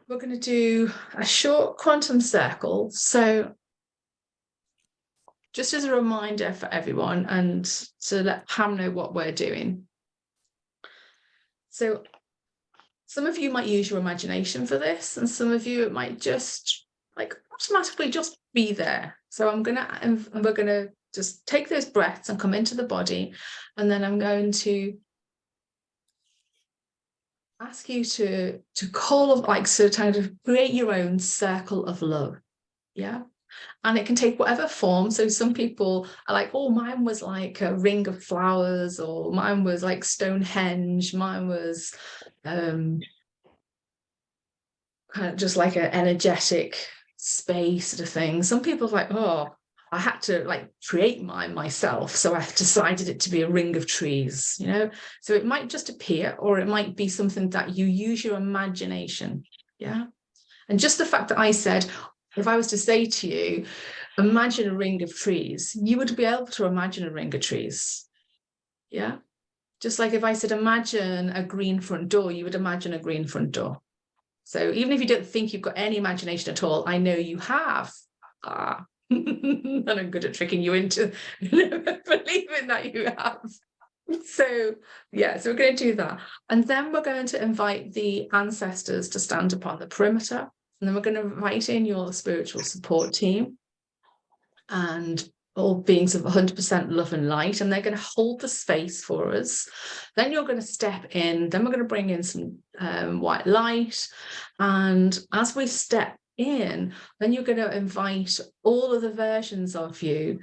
we're going to do a short quantum circle. So just as a reminder for everyone, and to let Pam know what we're doing. So some of you might use your imagination for this, and some of you, it might just like automatically just be there. So we're gonna just take those breaths and come into the body, and then I'm going to ask you to call, like, so kind of create your own circle of love. Yeah. And it can take whatever form. So some people are like, oh, mine was like a ring of flowers, or mine was like Stonehenge, mine was kind of just like an energetic space sort of thing. Some people are like, oh, I had to like create mine myself, so I decided it to be a ring of trees, you know. So it might just appear, or it might be something that you use your imagination. Yeah. And just the fact that I said, if I was to say to you, imagine a ring of trees, you would be able to imagine a ring of trees. Yeah. Just like if I said, imagine a green front door, you would imagine a green front door. So even if you don't think you've got any imagination at all, I know you have. And I'm good at tricking you into believing that you have. So yeah, so we're going to do that. And then we're going to invite the ancestors to stand upon the perimeter. And then we're going to invite in your spiritual support team and all beings of 100% love and light, and they're going to hold the space for us. Then you're going to step in, then we're going to bring in some white light. And as we step in, then you're going to invite all of the versions of you.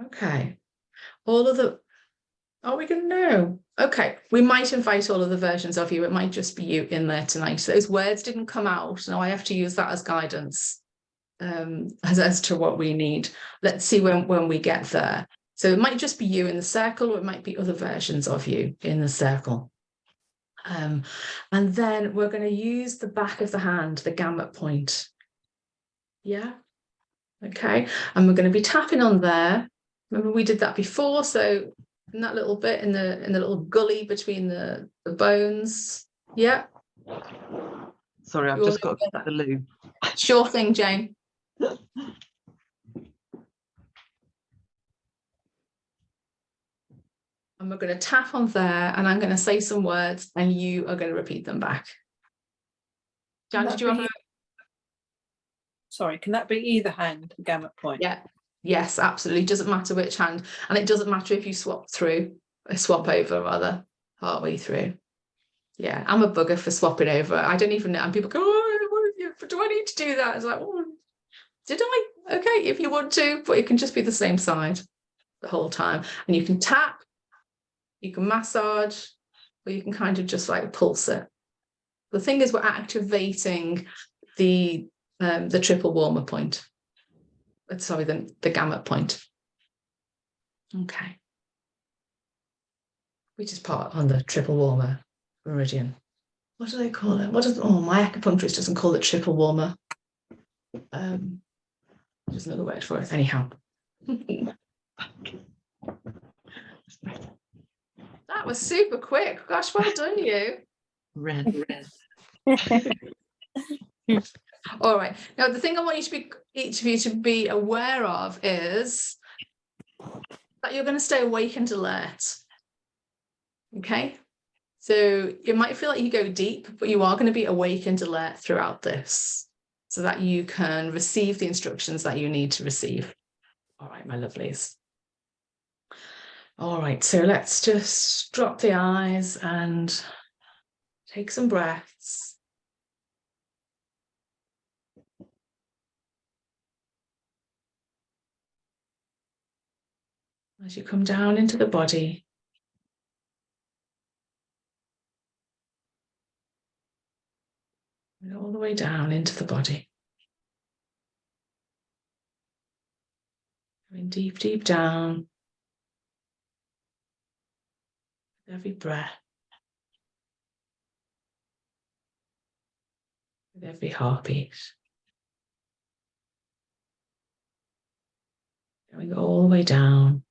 Okay. All of the, are we going to know? Okay, we might invite all of the versions of you. It might just be you in there tonight. Those words didn't come out. Now I have to use that as guidance as to what we need. Let's see when we get there. So it might just be you in the circle, or it might be other versions of you in the circle. And then we're going to use the back of the hand, the gamut point. Yeah. Okay. And we're going to be tapping on there. Remember we did that before. So in that little bit in the little gully between the bones. Yeah. Sorry, I've just got to get the loo. Sure thing, Jane. And we're going to tap on there, and I'm going to say some words, and you are going to repeat them back. Jan, did you have sorry, can that be either hand, the gamut point? Yeah, yes, absolutely. Doesn't matter which hand, and it doesn't matter if you swap over rather partway through. Yeah, I'm a bugger for swapping over. I don't even know. And people go, oh, do I need to do that? It's like, oh, did I? Okay, if you want to, but it can just be the same side the whole time. And you can tap, you can massage, or you can kind of just like pulse it. The thing is, we're activating the triple warmer point. Sorry, the gamut point. Okay. Which is part on the triple warmer meridian. What do they call it? My acupuncturist doesn't call it triple warmer. There's another word for it. Anyhow. That was super quick. Gosh, well done, you. Red. All right. Now, the thing I want each of you to be aware of is that you're going to stay awake and alert. Okay. So you might feel like you go deep, but you are going to be awake and alert throughout this so that you can receive the instructions that you need to receive. All right, my lovelies. All right, so let's just drop the eyes and take some breaths. As you come down into the body, all the way down into the body. Going deep, deep down. With every breath. With every heartbeat. Going all the way down.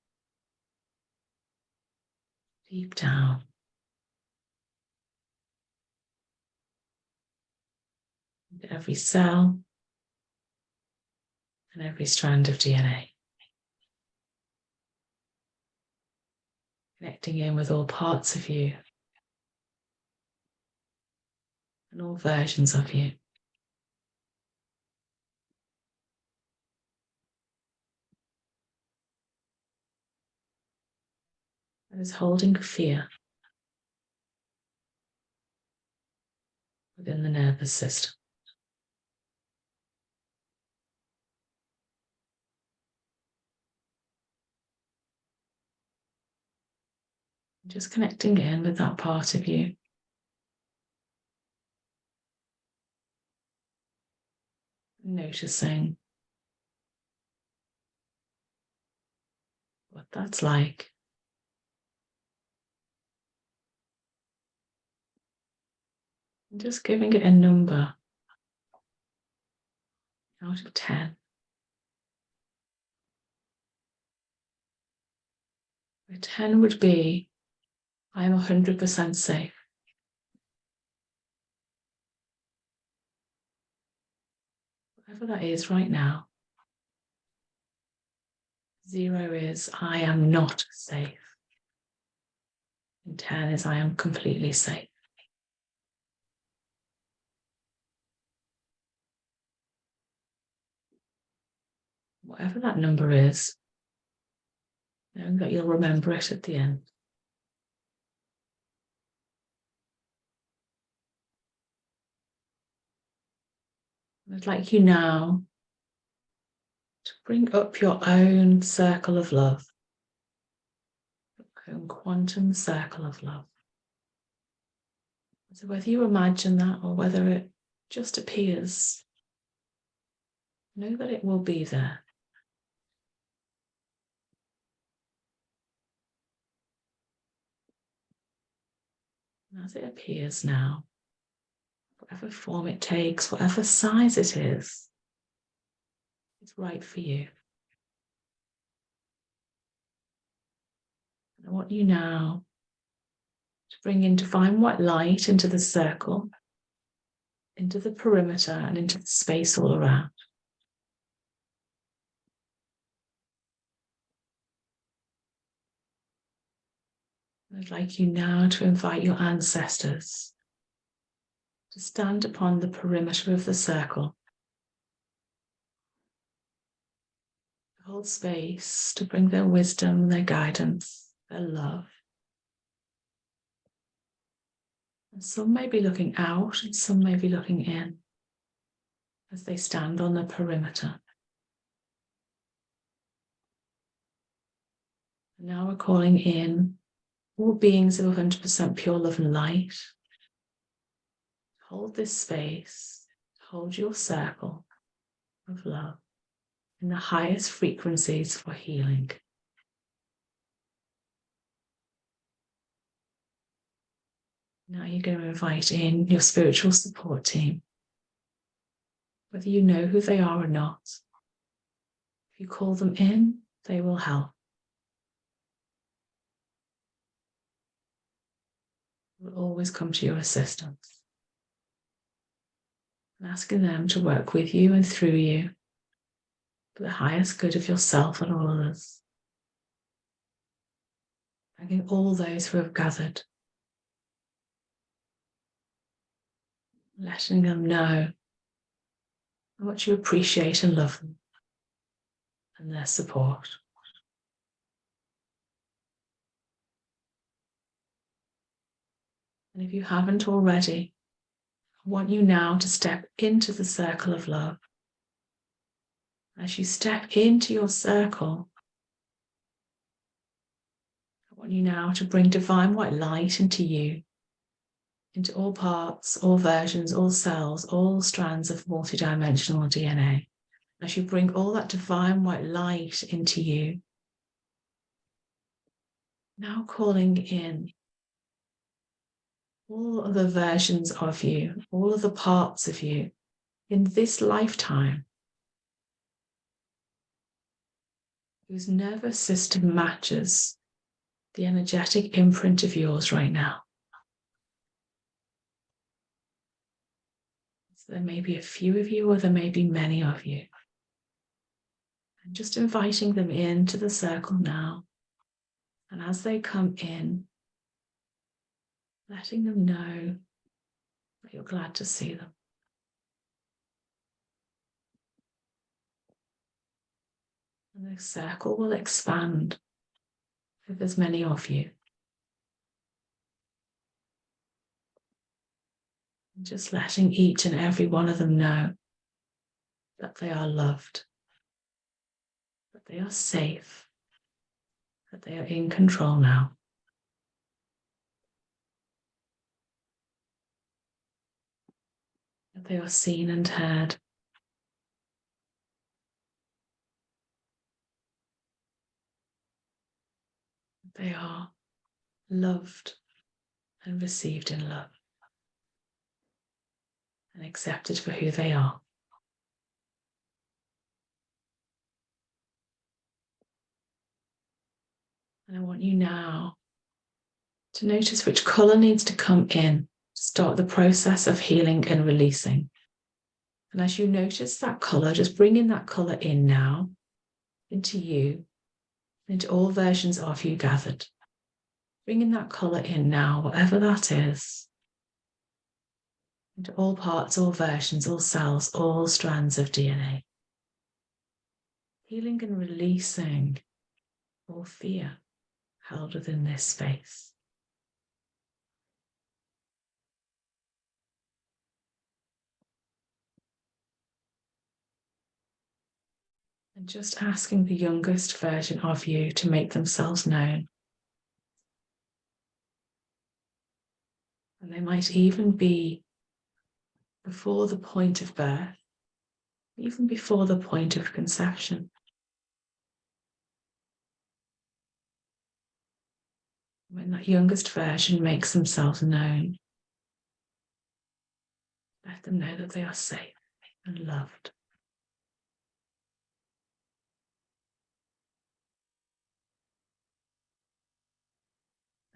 Deep down. Into every cell and every strand of DNA. Connecting in with all parts of you and all versions of you. That is holding fear within the nervous system. Just connecting in with that part of you. Noticing what that's like. And just giving it a number out of 10. Where 10 would be, I am 100% safe. Whatever that is right now. 0 is, I am not safe. And 10 is, I am completely safe. Whatever that number is, knowing that you'll remember it at the end. I'd like you now to bring up your own circle of love, your own quantum circle of love. So whether you imagine that or whether it just appears, know that it will be there. And as it appears now, whatever form it takes, whatever size it is, it's right for you. And I want you now to bring in divine white light into the circle, into the perimeter, and into the space all around. I'd like you now to invite your ancestors to stand upon the perimeter of the circle hold space to bring their wisdom, their guidance, their love. And some may be looking out and some may be looking in as they stand on the perimeter. And now we're calling in all beings of 100% pure love and light. Hold this space, hold your circle of love in the highest frequencies for healing. Now you're going to invite in your spiritual support team. Whether you know who they are or not, if you call them in, they will help. They will always come to your assistance. And asking them to work with you and through you for the highest good of yourself and all others. Thanking all those who have gathered. Letting them know how much you appreciate and love them and their support. And if you haven't already, I want you now to step into the circle of love. As you step into your circle, I want you now to bring divine white light into you, into all parts, all versions, all cells, all strands of multidimensional DNA. As you bring all that divine white light into you, now calling in all of the versions of you, all of the parts of you in this lifetime whose nervous system matches the energetic imprint of yours right now. So there may be a few of you or there may be many of you. And just inviting them into the circle now. And as they come in, letting them know that you're glad to see them. And the circle will expand if there's many of you. And just letting each and every one of them know that they are loved, that they are safe, that they are in control now. That they are seen and heard. They are loved and received in love and accepted for who they are. And I want you now to notice which colour needs to come in to start the process of healing and releasing. And as you notice that colour, just bring in that colour in now, into you, into all versions of you gathered. Bring in that colour in now, whatever that is, into all parts, all versions, all cells, all strands of DNA. Healing and releasing all fear held within this space. And just asking the youngest version of you to make themselves known. And they might even be before the point of birth, even before the point of conception. When that youngest version makes themselves known, let them know that they are safe and loved.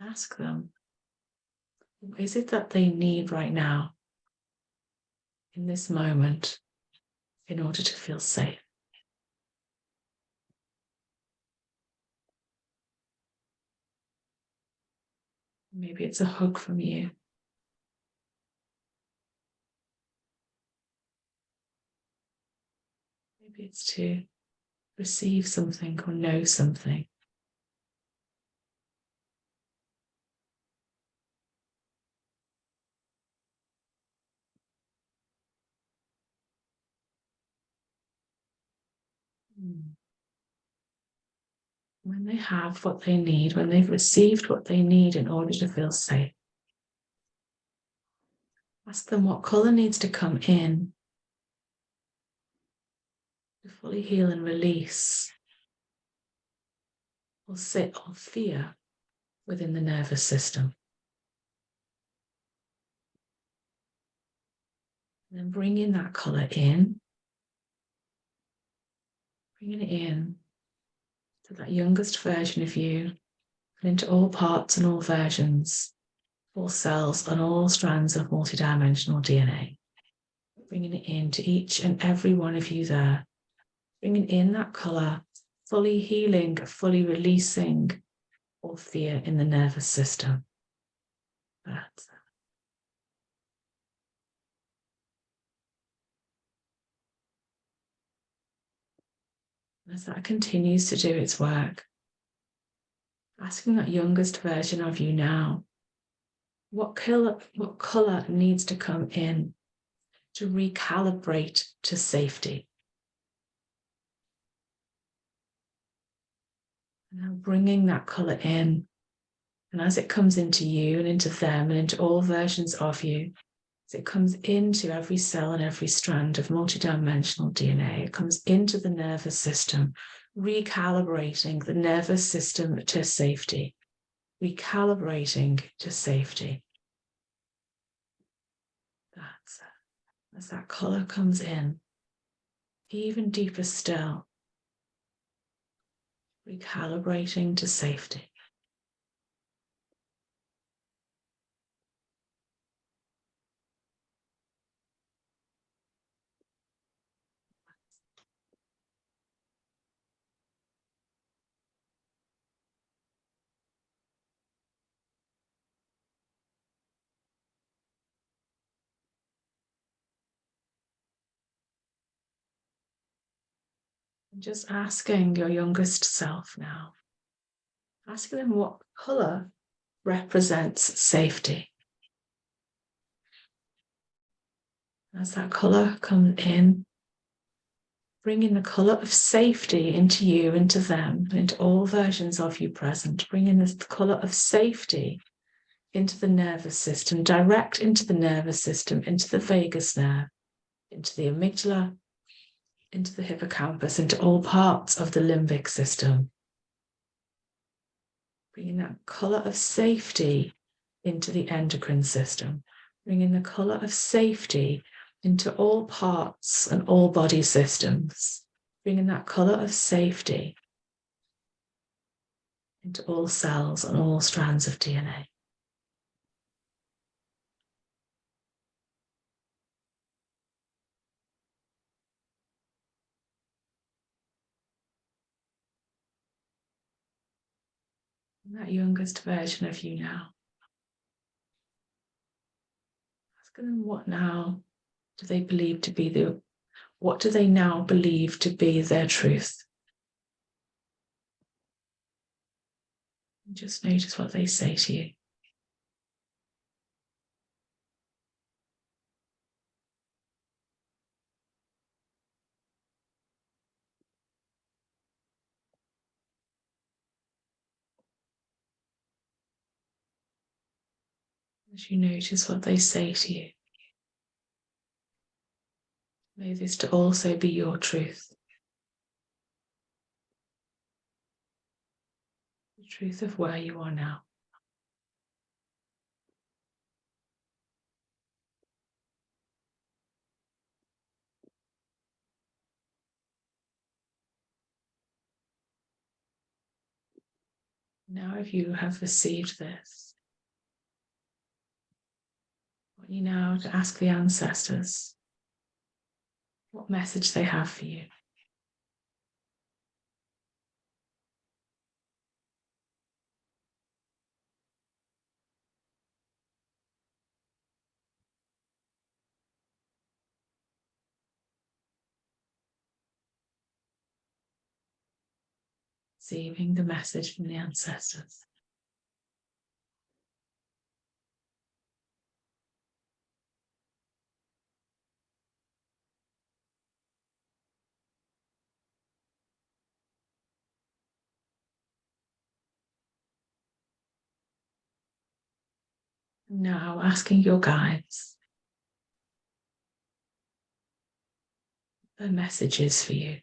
Ask them, what is it that they need right now, in this moment, in order to feel safe? Maybe it's a hug from you. Maybe it's to receive something or know something. When they have what they need, when they've received what they need in order to feel safe, ask them what colour needs to come in to fully heal and release or sit on fear within the nervous system. And then bring in that colour in, bringing it in to that youngest version of you and into all parts and all versions, all cells and all strands of multidimensional DNA. Bringing it into each and every one of you there, bringing in that colour, fully healing, fully releasing all fear in the nervous system. That's it. As that continues to do its work, asking that youngest version of you now, what colour needs to come in to recalibrate to safety? Now bringing that colour in, and as it comes into you and into them and into all versions of you, as it comes into every cell and every strand of multidimensional DNA, it comes into the nervous system, recalibrating the nervous system to safety, recalibrating to safety. That's it. As that colour comes in, even deeper still, recalibrating to safety. Just asking your youngest self now, asking them what colour represents safety. As that colour comes in, bringing the colour of safety into you, into them, into all versions of you present, bringing this colour of safety into the nervous system, direct into the nervous system, into the vagus nerve, into the amygdala, into the hippocampus, into all parts of the limbic system. Bringing that colour of safety into the endocrine system, bringing the colour of safety into all parts and all body systems, bringing that colour of safety into all cells and all strands of DNA. And that youngest version of you now. Asking them what now do they believe to be what do they now believe to be their truth? And just notice what they say to you. As you notice what they say to you, may this to also be your truth. The truth of where you are now. Now, if you have received this, I want you now to ask the ancestors what message they have for you. receiving the message from the ancestors. Now asking your guides the messages for you.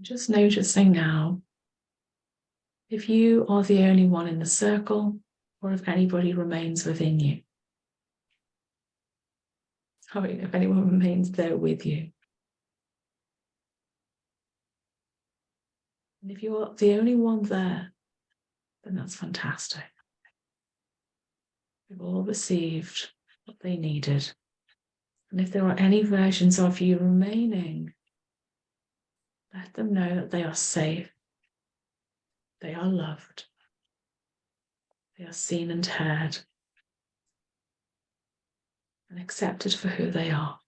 Just noticing now if you are the only one in the circle or if anybody remains within you. Sorry, if anyone remains there with you. And if you're the only one there, then that's fantastic. They've all received what they needed. And if there are any versions of you remaining, let them know that they are safe, they are loved, they are seen and heard, and accepted for who they are.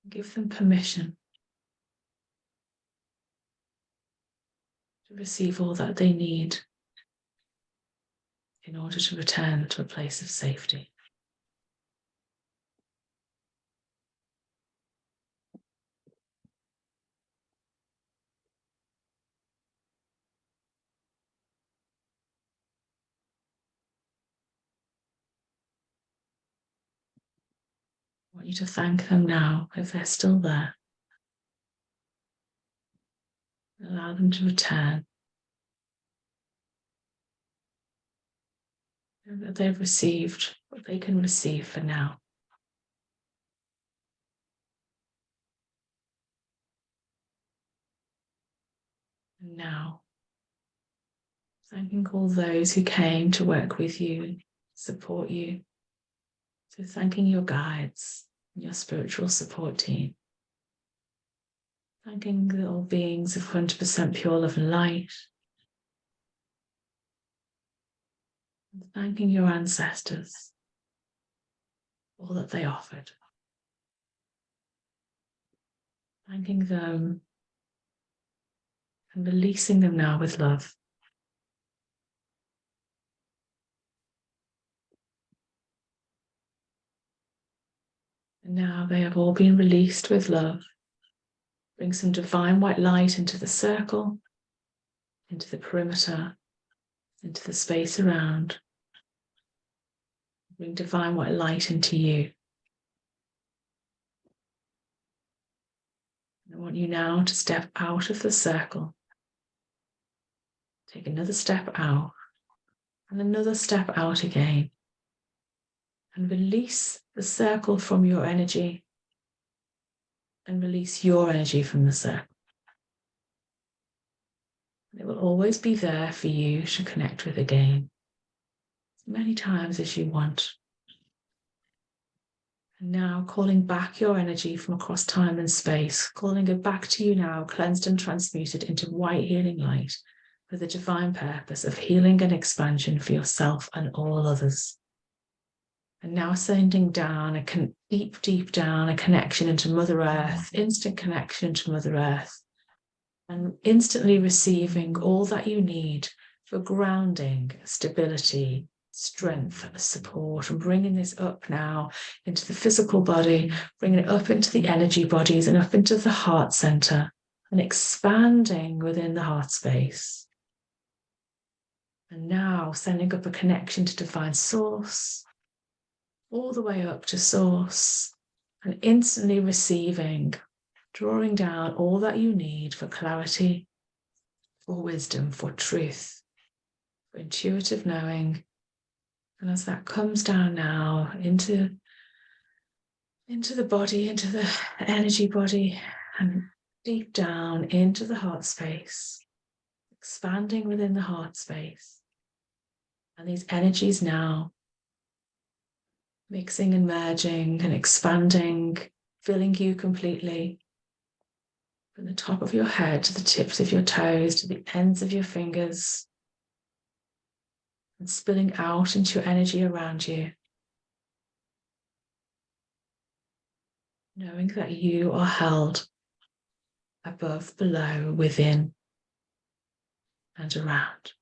Give them permission to receive all that they need in order to return to a place of safety. I want you to thank them now if they're still there. Allow them to return. And that they've received what they can receive for now. And now, thanking all those who came to work with you, support you. So thanking your guides and your spiritual support team. Thanking the all beings of 100% pure love and light. And thanking your ancestors for all that they offered. Thanking them and releasing them now with love. And now they have all been released with love. Bring some divine white light into the circle, into the perimeter, into the space around. Bring divine white light into you. I want you now to step out of the circle. Take another step out and another step out again. And release the circle from your energy and release your energy from the circle. It will always be there for you to connect with again, as many times as you want. And now calling back your energy from across time and space, calling it back to you now, cleansed and transmuted into white healing light for the divine purpose of healing and expansion for yourself and all others. And now sending down deep, deep down a connection into Mother Earth, instant connection to Mother Earth, and instantly receiving all that you need for grounding, stability, strength, support, and bringing this up now into the physical body, bringing it up into the energy bodies and up into the heart center and expanding within the heart space. And now sending up a connection to divine source, all the way up to source, and instantly receiving, drawing down all that you need for clarity, for wisdom, for truth, for intuitive knowing. And as that comes down now into into the body, into the energy body, and deep down into the heart space, expanding within the heart space. And these energies now mixing and merging and expanding, filling you completely. From the top of your head to the tips of your toes, to the ends of your fingers, and spilling out into your energy around you. Knowing that you are held above, below, within, and around.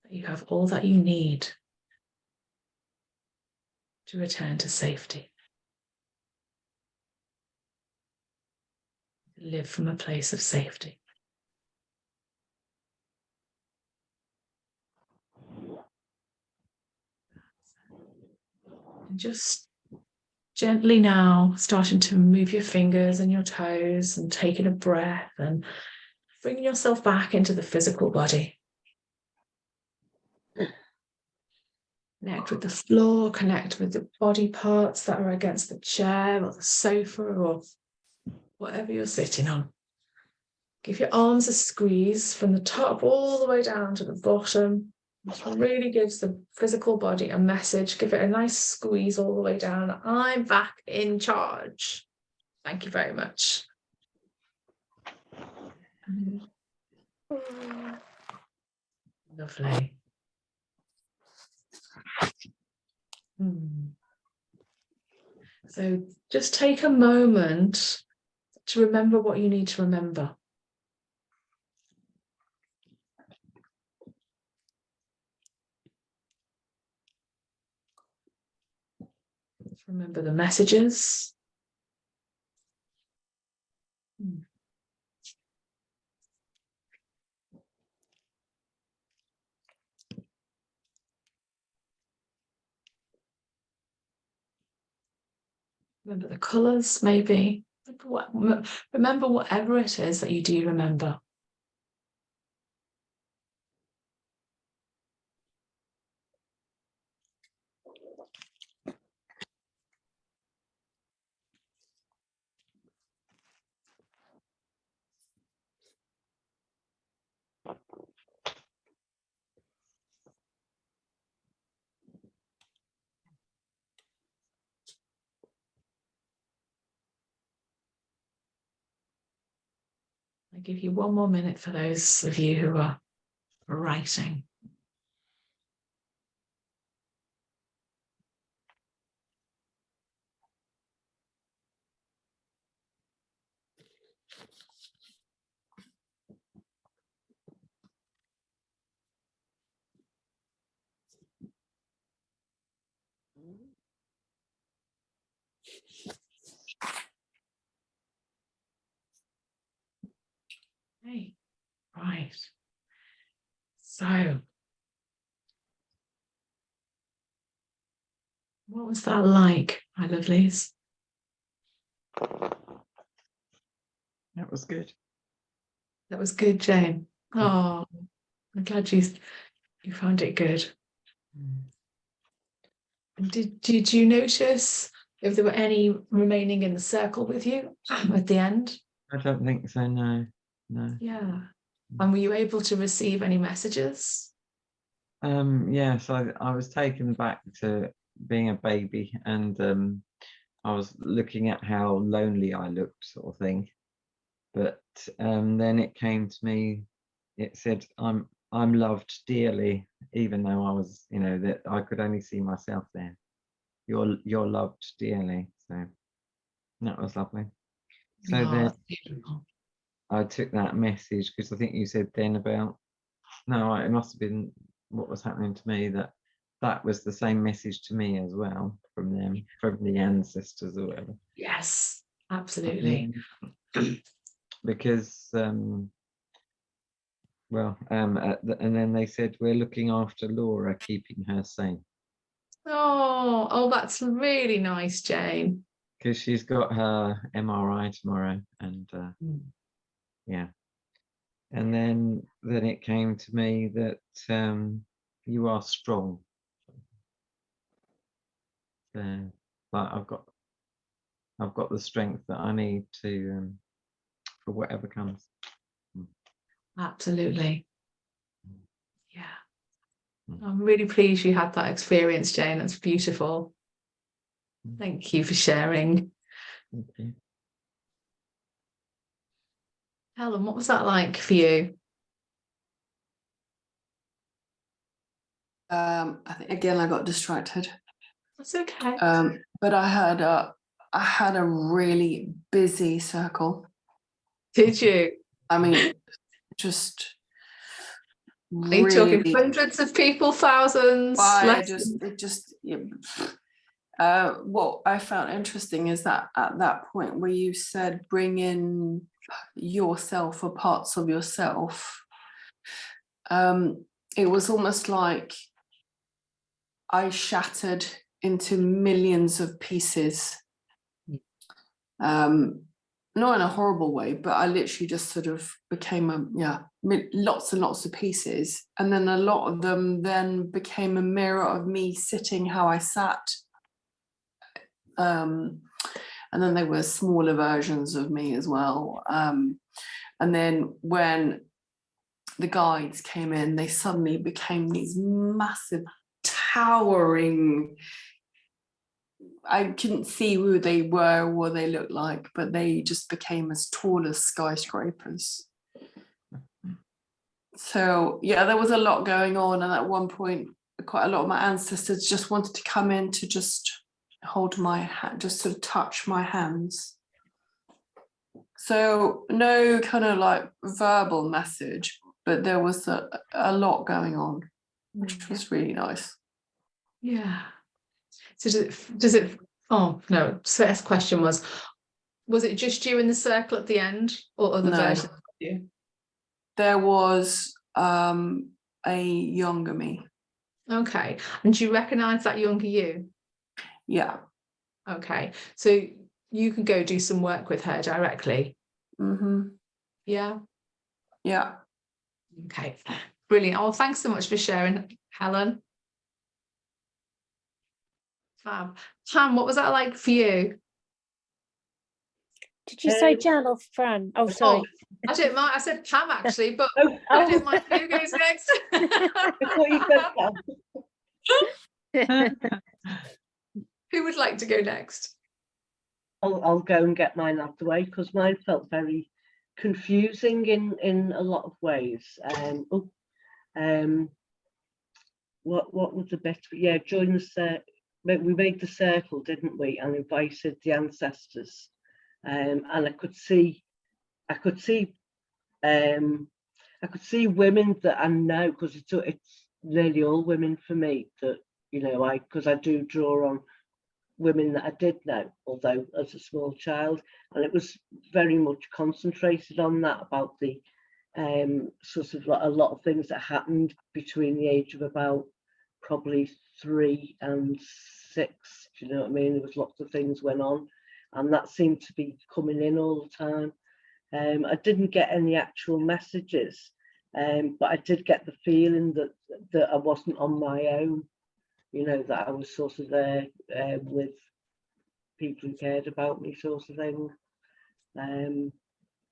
That you have all that you need to return to safety. Live from a place of safety. And just gently now starting to move your fingers and your toes and taking a breath and bringing yourself back into the physical body. Connect with the floor, connect with the body parts that are against the chair or the sofa or whatever you're sitting on. Give your arms a squeeze from the top all the way down to the bottom. This really gives the physical body a message. Give it a nice squeeze all the way down. I'm back in charge. Thank you very much. Lovely. So just take a moment to remember what you need to remember. Remember the messages. Remember the colours, maybe. Remember whatever it is that you do remember. I give you one more minute for those of you who are writing. Okay, right. So, what was that like, my lovelies? That was good. That was good, Jane. Oh, I'm glad you found it good. And did you notice if there were any remaining in the circle with you at the end? I don't think so, no. Yeah. And were you able to receive any messages? Yes, I was taken back to being a baby, and I was looking at how lonely I looked, sort of thing. But then it came to me, it said I'm loved dearly, even though I was, that I could only see myself there. You're loved dearly. So that was lovely. So Oh, then that's beautiful. I took that message, because I think you said then about, no, it must have been what was happening to me, that was the same message to me as well, from them, from the ancestors or whatever. Yes, absolutely. Because and then they said, we're looking after Laura, keeping her safe, Oh, that's really nice, Jane. because she's got her MRI tomorrow, and yeah. And then it came to me that you are strong. there. But I've got the strength that I need to for whatever comes. Absolutely. Yeah. Mm. I'm really pleased you had that experience, Jane. That's beautiful. Mm. Thank you for sharing. Okay. Helen, what was that like for you? I think again I got distracted. That's okay. But I had a really busy circle. Did you? I mean, just Are you talking really. hundreds of people, thousands? What I found interesting is that at that point where you said bring in yourself or parts of yourself, it was almost like I shattered into millions of pieces. Not in a horrible way, but I literally just sort of became lots and lots of pieces. And then a lot of them then became a mirror of me sitting how I sat. And then there were smaller versions of me as well. And then when the guides came in, they suddenly became these massive, towering, I couldn't see who they were or what they looked like, but they just became as tall as skyscrapers. So yeah, there was a lot going on, and at one point quite a lot of my ancestors just wanted to come in to just hold my hand, just sort of touch my hands. So no kind of like verbal message, but there was a lot going on, which was really nice. Yeah. So does it, oh no, first question was it just you in the circle at the end, or other No. versions of you? There was a younger me. Okay. And do you recognize that younger you? Yeah. Okay. So you can go do some work with her directly. Mm-hmm. Yeah. Yeah. Okay. Brilliant. Oh, thanks so much for sharing, Helen. Fab. Pam, what was that like for you? Did you say Um, Jan or Fran? Oh, sorry. I don't mind. I said Pam actually, but Oh, I don't mind who goes next. I thought you said that. Who would like to go next? I'll go and get mine out of the way because mine felt very confusing in a lot of ways. What was the best? Yeah, join the we made the circle, didn't we? And invited the ancestors. And I could see women that I know, because it's nearly all women for me that, you know, because I do draw on women that I did know, although as a small child, and it was very much concentrated on that, about the sort of like a lot of things that happened between the age of about probably 3 and 6. Do you know what I mean? There was lots of things went on, and that seemed to be coming in all the time. I didn't get any actual messages, but I did get the feeling that I wasn't on my own. You know, that I was sort of there with people who cared about me, sort of thing.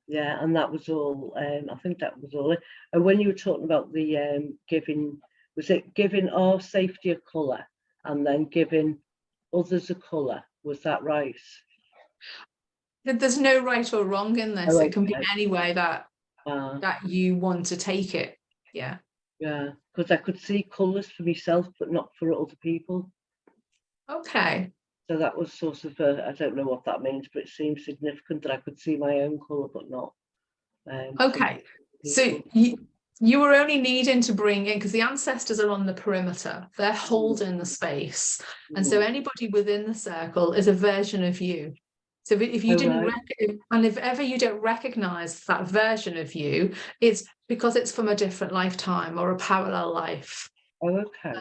Yeah, and that was all. I think that was all. And when you were talking about the giving, was it giving our safety a colour and then giving others a colour? Was that right? There's no right or wrong in this. Oh, It can be okay. any way that you want to take it. Yeah. Yeah, because I could see colours for myself, but not for other people. Okay. So that was sort of I don't know what that means, but it seems significant that I could see my own colour, but not. Okay. So you were only needing to bring in, because the ancestors are on the perimeter, they're holding the space, and so anybody within the circle is a version of you. So if you didn't and if ever you don't recognize that version of you, it's because it's from a different lifetime or a parallel life. Oh, okay.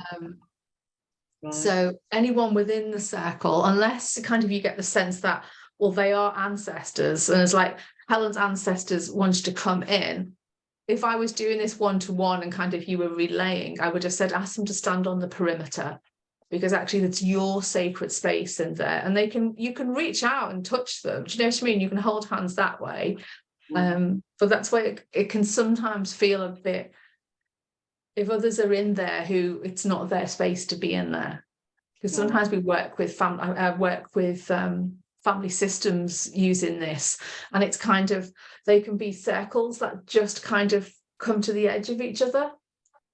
Right. So anyone within the circle, unless kind of you get the sense that, well, they are ancestors, and it's like Helen's ancestors wanted to come in. If I was doing this one-to-one and kind of you were relaying, I would have said, ask them to stand on the perimeter. because actually it's your sacred space in there, and you can reach out and touch them. Do you know what I mean? You can hold hands that way. But that's why it can sometimes feel a bit, if others are in there who it's not their space to be in there. Because sometimes we work with family systems using this, and it's kind of, they can be circles that just kind of come to the edge of each other,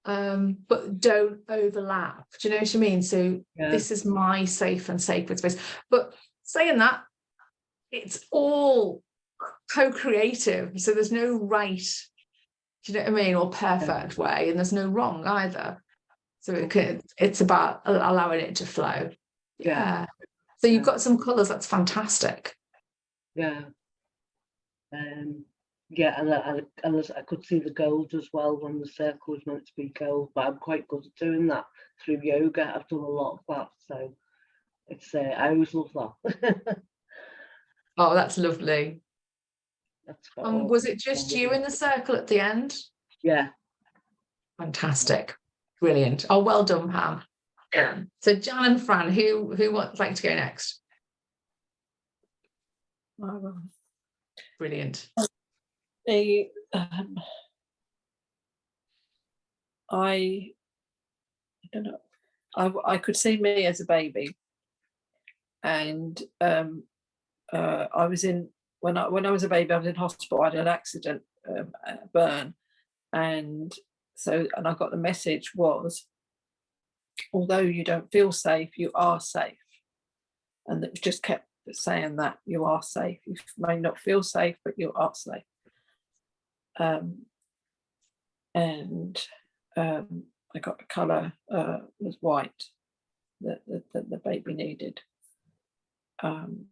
but don't overlap. Do you know what I mean? So this is my safe and sacred space. But saying that, it's all co-creative, so there's no right, do you know what I mean, or perfect way, and there's no wrong either. So it's about allowing it to flow. Yeah. So you've got some colours, that's fantastic. Yeah. Yeah, and I could see the gold as well when the circle was meant to be gold, but I'm quite good at doing that through yoga. I've done a lot of that, so it's I always love that. Oh, that's lovely. That's about all. Was it just you in the circle at the end? Yeah. Fantastic. Brilliant. Oh, well done, Pam. Yeah. So Jan and Fran, who would like to go next? Brilliant. I don't know. I could see me as a baby, and I was in, when I was a baby, I was in hospital. I had an accident, burn, and I got the message was, although you don't feel safe, you are safe, and it just kept saying that you are safe. You may not feel safe, but you are safe. I got the colour was white that the baby needed. And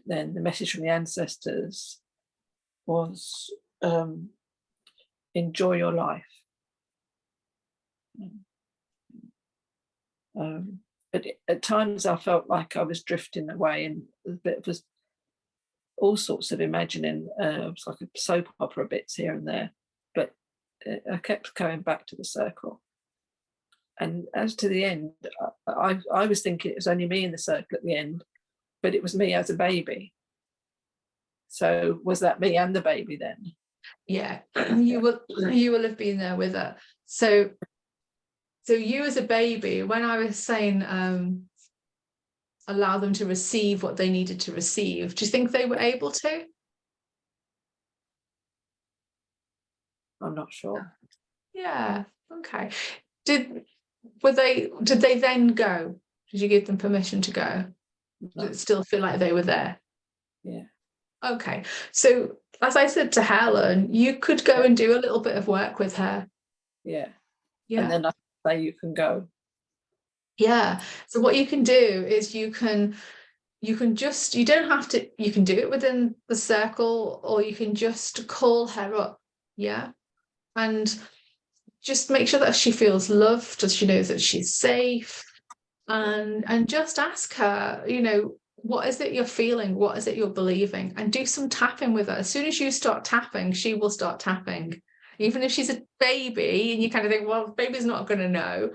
then the message from the ancestors was, enjoy your life. But at times I felt like I was drifting away, and a bit of all sorts of imagining. It was like a soap opera bits here and there, but I kept going back to the circle. And as to the end, I was thinking it was only me in the circle at the end, but it was me as a baby. So was that me and the baby then? Yeah, you will have been there with her. So you as a baby, when I was saying allow them to receive what they needed to receive, do you think they were able to? I'm not sure. Yeah, okay. Did they then go? Did you give them permission to go? No. Did it still feel like they were there? Yeah. Okay, so as I said to Helen, you could go and do a little bit of work with her. Yeah. Yeah. And then I say you can go. Yeah. So what you can do is you don't have to, you can do it within the circle, or you can just call her up. Yeah. And just make sure that she feels loved, that she knows that she's safe, and just ask her, what is it you're feeling? What is it you're believing? And do some tapping with her. As soon as you start tapping, she will start tapping. Even if she's a baby and you kind of think, well, baby's not going to know.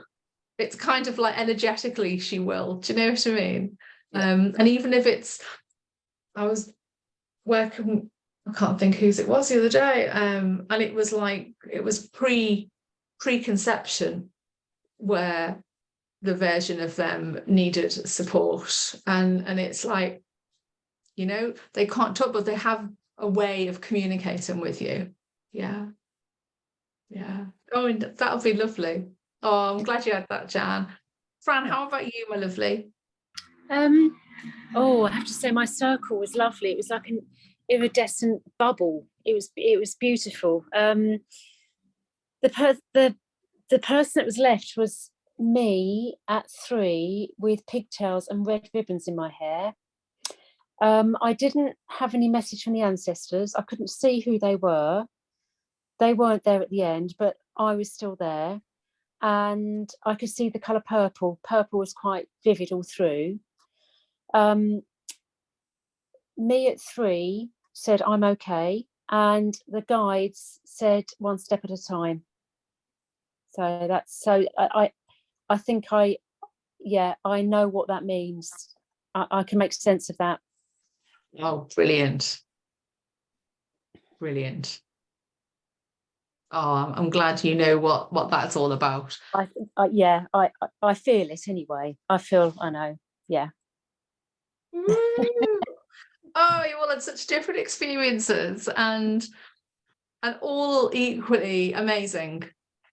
It's kind of like energetically she will. Do you know what I mean? Yeah. And even if I was working, I can't think whose it was the other day, and it was preconception, where the version of them needed support, and it's like, they can't talk, but they have a way of communicating with you. Yeah. Oh, and that'll be lovely. Oh, I'm glad you had that, Jan. Fran, how about you, my lovely? I have to say my circle was lovely. It was like an iridescent bubble. It was beautiful. The person that was left was me at 3 with pigtails and red ribbons in my hair. I didn't have any message from the ancestors. I couldn't see who they were. They weren't there at the end, but I was still there. And I could see the colour purple. Purple was quite vivid all through. Me at 3 said, I'm okay. And the guides said, one step at a time. So I think I yeah, I know what that means. I can make sense of that. Oh, brilliant. Brilliant. Oh, I'm glad you know what that's all about. Yeah, I feel it anyway. I know. Yeah. Woo! Oh, you all had such different experiences and all equally amazing.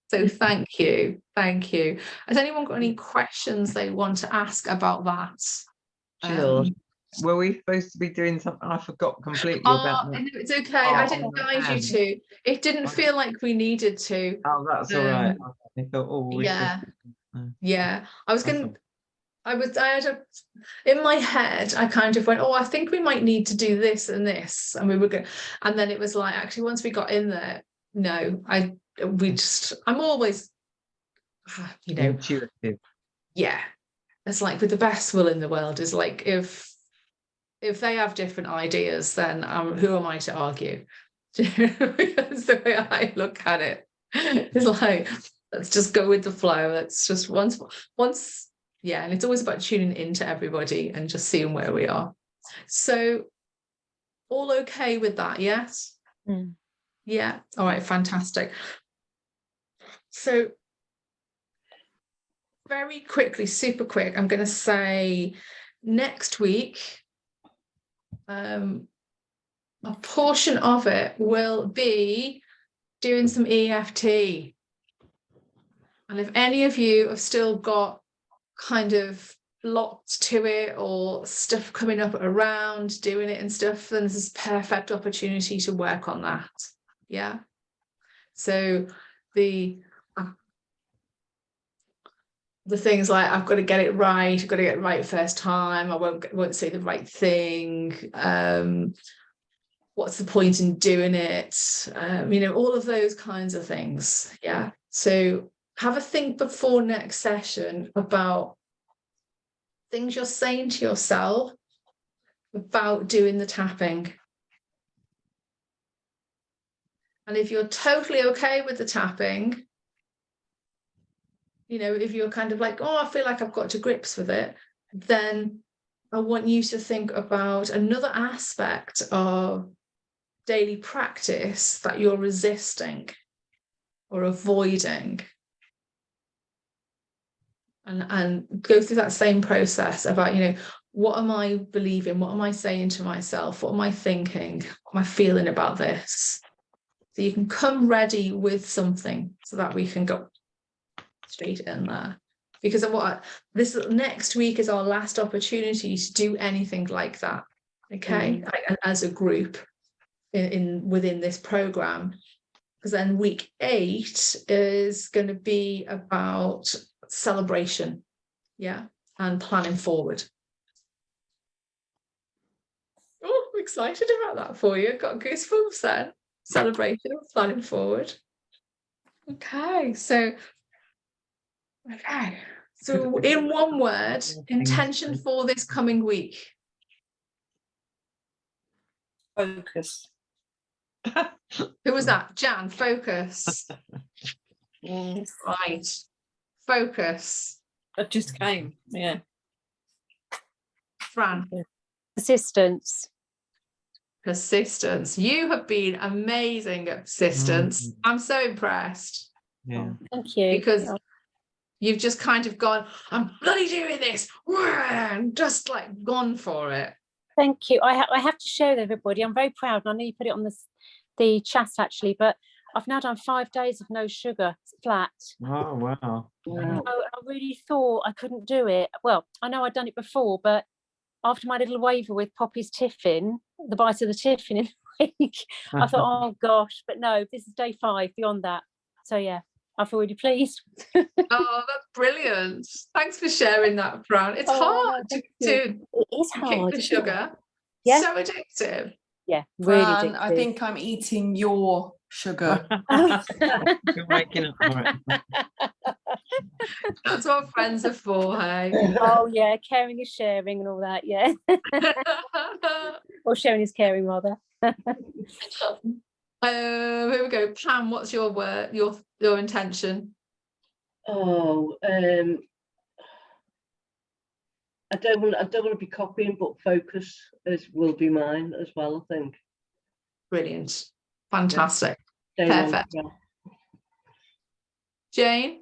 So thank you. Thank you. Has anyone got any questions they want to ask about that? Jill, were we supposed to be doing something? I forgot completely about that. No, it's okay. I didn't Oh, guide you man. to. It didn't feel like we needed to. Oh, that's all right. Um, I thought, oh, we Yeah. should. Yeah. I was That's gonna I had in my head, I kind of went, oh, I think we might need to do this and this. And we were going, and then it was like, actually, once we got in there, no, I'm always, intuitive. yeah. It's like with the best will in the world is like, if they have different ideas, then who am I to argue? That's the way I look at it. It's like, let's just go with the flow. Let's just once. Yeah, and it's always about tuning into everybody and just seeing where we are. So, all okay with that? Yes. Mm. Yeah. All right. Fantastic. So, very quickly, super quick, I'm going to say next week, a portion of it will be doing some EFT. And if any of you have still got kind of lots to it or stuff coming up around doing it and stuff, then this is a perfect opportunity to work on that. Yeah. So the things like, I've got to get it right, I've got to get it right first time, I won't say the right thing, what's the point in doing it, all of those kinds of things. Yeah. So have a think before next session about things you're saying to yourself about doing the tapping. And if you're totally okay with the tapping, if you're kind of like, oh, I feel like I've got to grips with it, then I want you to think about another aspect of daily practice that you're resisting or avoiding. And go through that same process about, what am I believing? What am I saying to myself? What am I thinking? What am I feeling about this? So you can come ready with something so that we can go straight in there. Because of this next week is our last opportunity to do anything like that. Okay, as a group within this program. Because then week 8 is going to be about celebration, yeah, and planning forward. Oh, I'm excited about that for you. Got goosebumps then. Celebration and planning forward. Okay, so in one word, intention for this coming week. Focus. Who was that? Jan, focus. Yes. Right. Focus. That just came. Yeah. Fran. Persistence. Persistence. You have been amazing at persistence. I'm so impressed. Yeah. Thank you. Because you've just kind of gone, I'm bloody doing this, and just like gone for it. Thank you. I have to share with everybody. I'm very proud. I know you put it on the chat actually, but I've now done 5 days of no sugar flat. Oh, wow. I really thought I couldn't do it. Well, I know I'd done it before, but after my little waver with Poppy's tiffin, the bite of the tiffin in the week, I thought, oh gosh, but no, this is day 5 beyond that. So yeah, I feel really pleased. Oh, that's brilliant. Thanks for sharing that, Fran. It's hard to it is kick hard. the sugar. Yeah. So addictive. Yeah, really Fran, I addictive. think I'm eating your sugar. You're making up for it. That's what friends are for, hey. Oh yeah, caring is sharing and all that, yeah. Or sharing is caring rather. Here we go. Pam, what's your word, your intention? Oh, I don't want to be copying, but focus will be mine as well, I think. Brilliant. Fantastic. Stay on Perfect. track. Jane?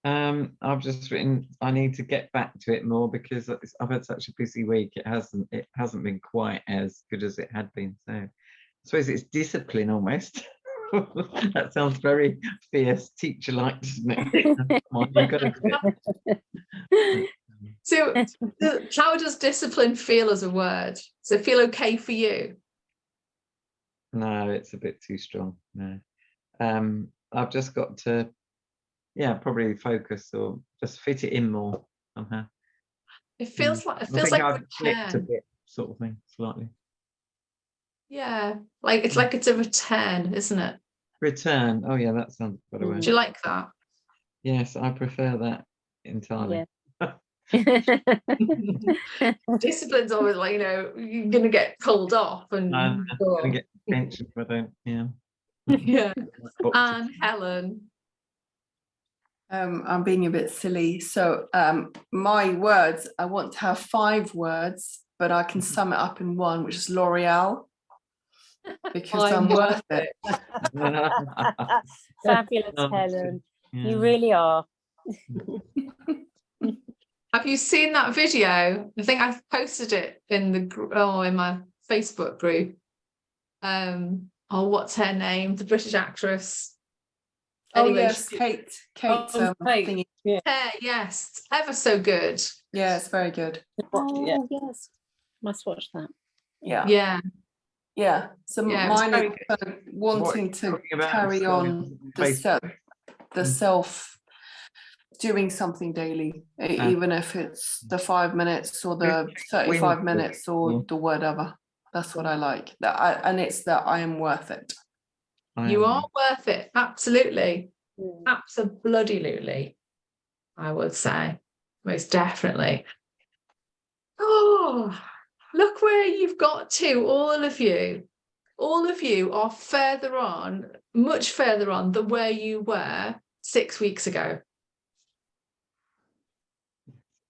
I've just written I need to get back to it more because I've had such a busy week. It hasn't been quite as good as it had been. So I suppose it's discipline almost. That sounds very fierce, teacher-like, doesn't it? Come on, you've got to do it. So how does discipline feel as a word? Does it feel okay for you? No, it's a bit too strong. No. I've just got to, yeah, probably focus or just fit it in more somehow. It feels like I think I've flipped a return. bit, sort of thing, slightly. Yeah, like it's a return, isn't it? Return. Oh yeah, that sounds a better Do word. you like that? Yes, I prefer that entirely. Discipline's always like, you're gonna get pulled off and I'm gonna get pension if I don't. Yeah. yeah. And Helen. I'm being a bit silly. So my words, I want to have 5 words, but I can sum it up in one, which is L'Oreal, because I'm worth it. Fabulous, Oh, Helen. yeah. You really are. Have you seen that video? I think I've posted it in in my Facebook group. What's her name? The British actress. Oh Anyway, yes, Kate. Oh, Kate. Thingy. Yeah. yes, ever so good. Yeah, it's very good. Yeah. Oh, yes. Must watch that. Yeah. Yeah, So Yeah, it was mine very is also wanting to talking about carry stories on on the self doing something daily, even if it's the 5 minutes or the 35 Wins. minutes or the whatever. That's what I like. And it's that I am worth it. you are worth it. Absolutely. Absolutely. I would say, most definitely. Oh, look where you've got to, all of you. All of you are further on, much further on than where you were 6 weeks ago.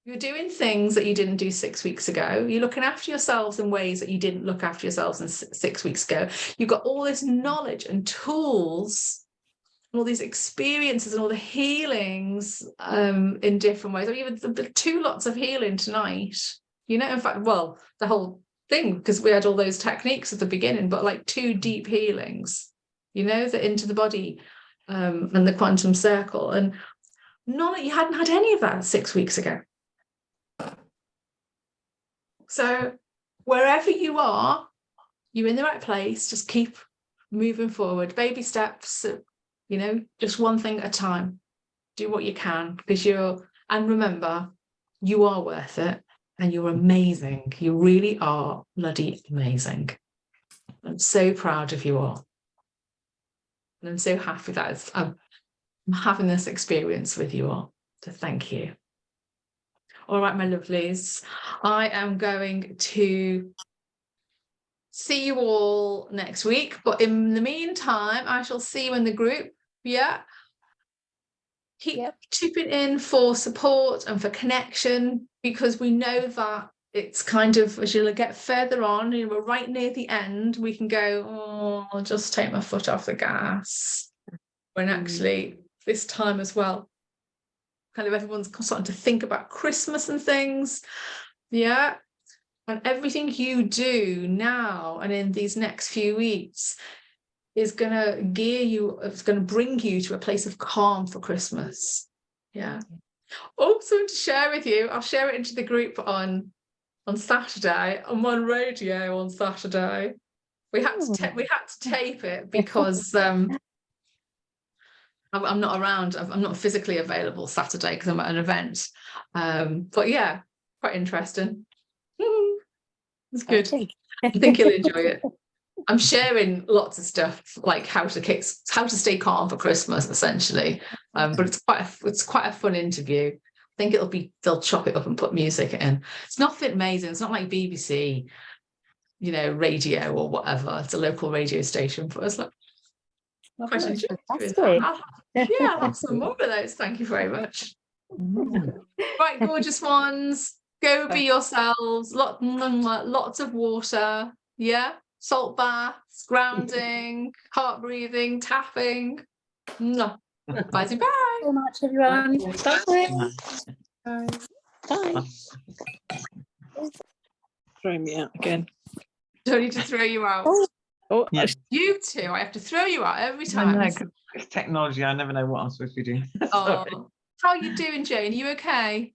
You're doing things that you didn't do 6 weeks ago. You're looking after yourselves in ways that you didn't look after yourselves in 6 weeks ago. You've got all this knowledge and tools, and all these experiences and all the healings in different ways. I mean, even the 2 lots of healing tonight. In fact, well, the whole thing, because we had all those techniques at the beginning, but like 2 deep healings, the into the body and the quantum circle. And you hadn't had any of that 6 weeks ago. So wherever you are, you're in the right place. Just keep moving forward, baby steps, just one thing at a time. Do what you can, because and remember, you are worth it and you're amazing. You really are bloody amazing. I'm so proud of you all. And I'm so happy that I'm having this experience with you all. So thank you. All right, my lovelies, I am going to see you all next week, but in the meantime, I shall see you in the group. Yeah. Keep chipping in for support and for connection, because we know that it's kind of, as you'll get further on, we're right near the end, we can go, oh, I'll just take my foot off the gas. When actually, this time as well, kind of everyone's starting to think about Christmas and things. Yeah. And everything you do now and in these next few weeks is going to it's going to bring you to a place of calm for Christmas. Yeah. Also to share with you, I'll share it into the group on Saturday. I'm on radio on Saturday. We had to tape it because I'm not around. I'm not physically available Saturday because I'm at an event. But yeah, quite interesting. It's good. I think you'll enjoy it. I'm sharing lots of stuff like how to stay calm for Christmas, essentially. But it's quite a fun interview. I think they'll chop it up and put music in. It's nothing amazing. It's not like BBC, radio or whatever. It's a local radio station, but it's like quite interesting. I'll have some more of those. Thank you very much. Right, gorgeous ones. Go be yourselves. Lots of water. Yeah. Salt baths, grounding, heart breathing, tapping. Mwah. Bye bye. So much, everyone. Bye. Bye. Throw me out again. Don't need to throw you out. Oh, Yeah. You two, I have to throw you out every I time. know, 'cause it's technology. I never know what I'm supposed to be doing. Oh, Sorry. how are you doing, Jane? Are you okay?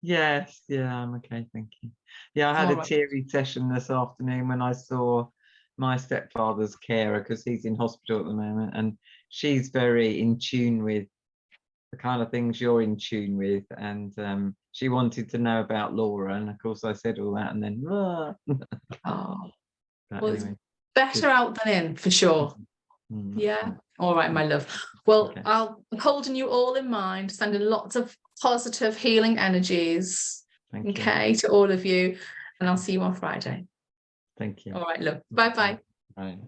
Yes, yeah, I'm okay, thank you. Yeah, I had All a right. teary session this afternoon when I saw my stepfather's carer, because he's in hospital at the moment, and she's very in tune with the kind of things you're in tune with, and she wanted to know about Laura, and of course I said all that, and then Oh, but well, it's anyway, better out than in, for sure. Yeah. All right, my love. Well, Okay. I'm holding you all in mind, sending lots of positive healing energies, Thank you. okay, to all of you. And I'll see you on Friday. Thank you. All right, love. Bye-bye. Bye.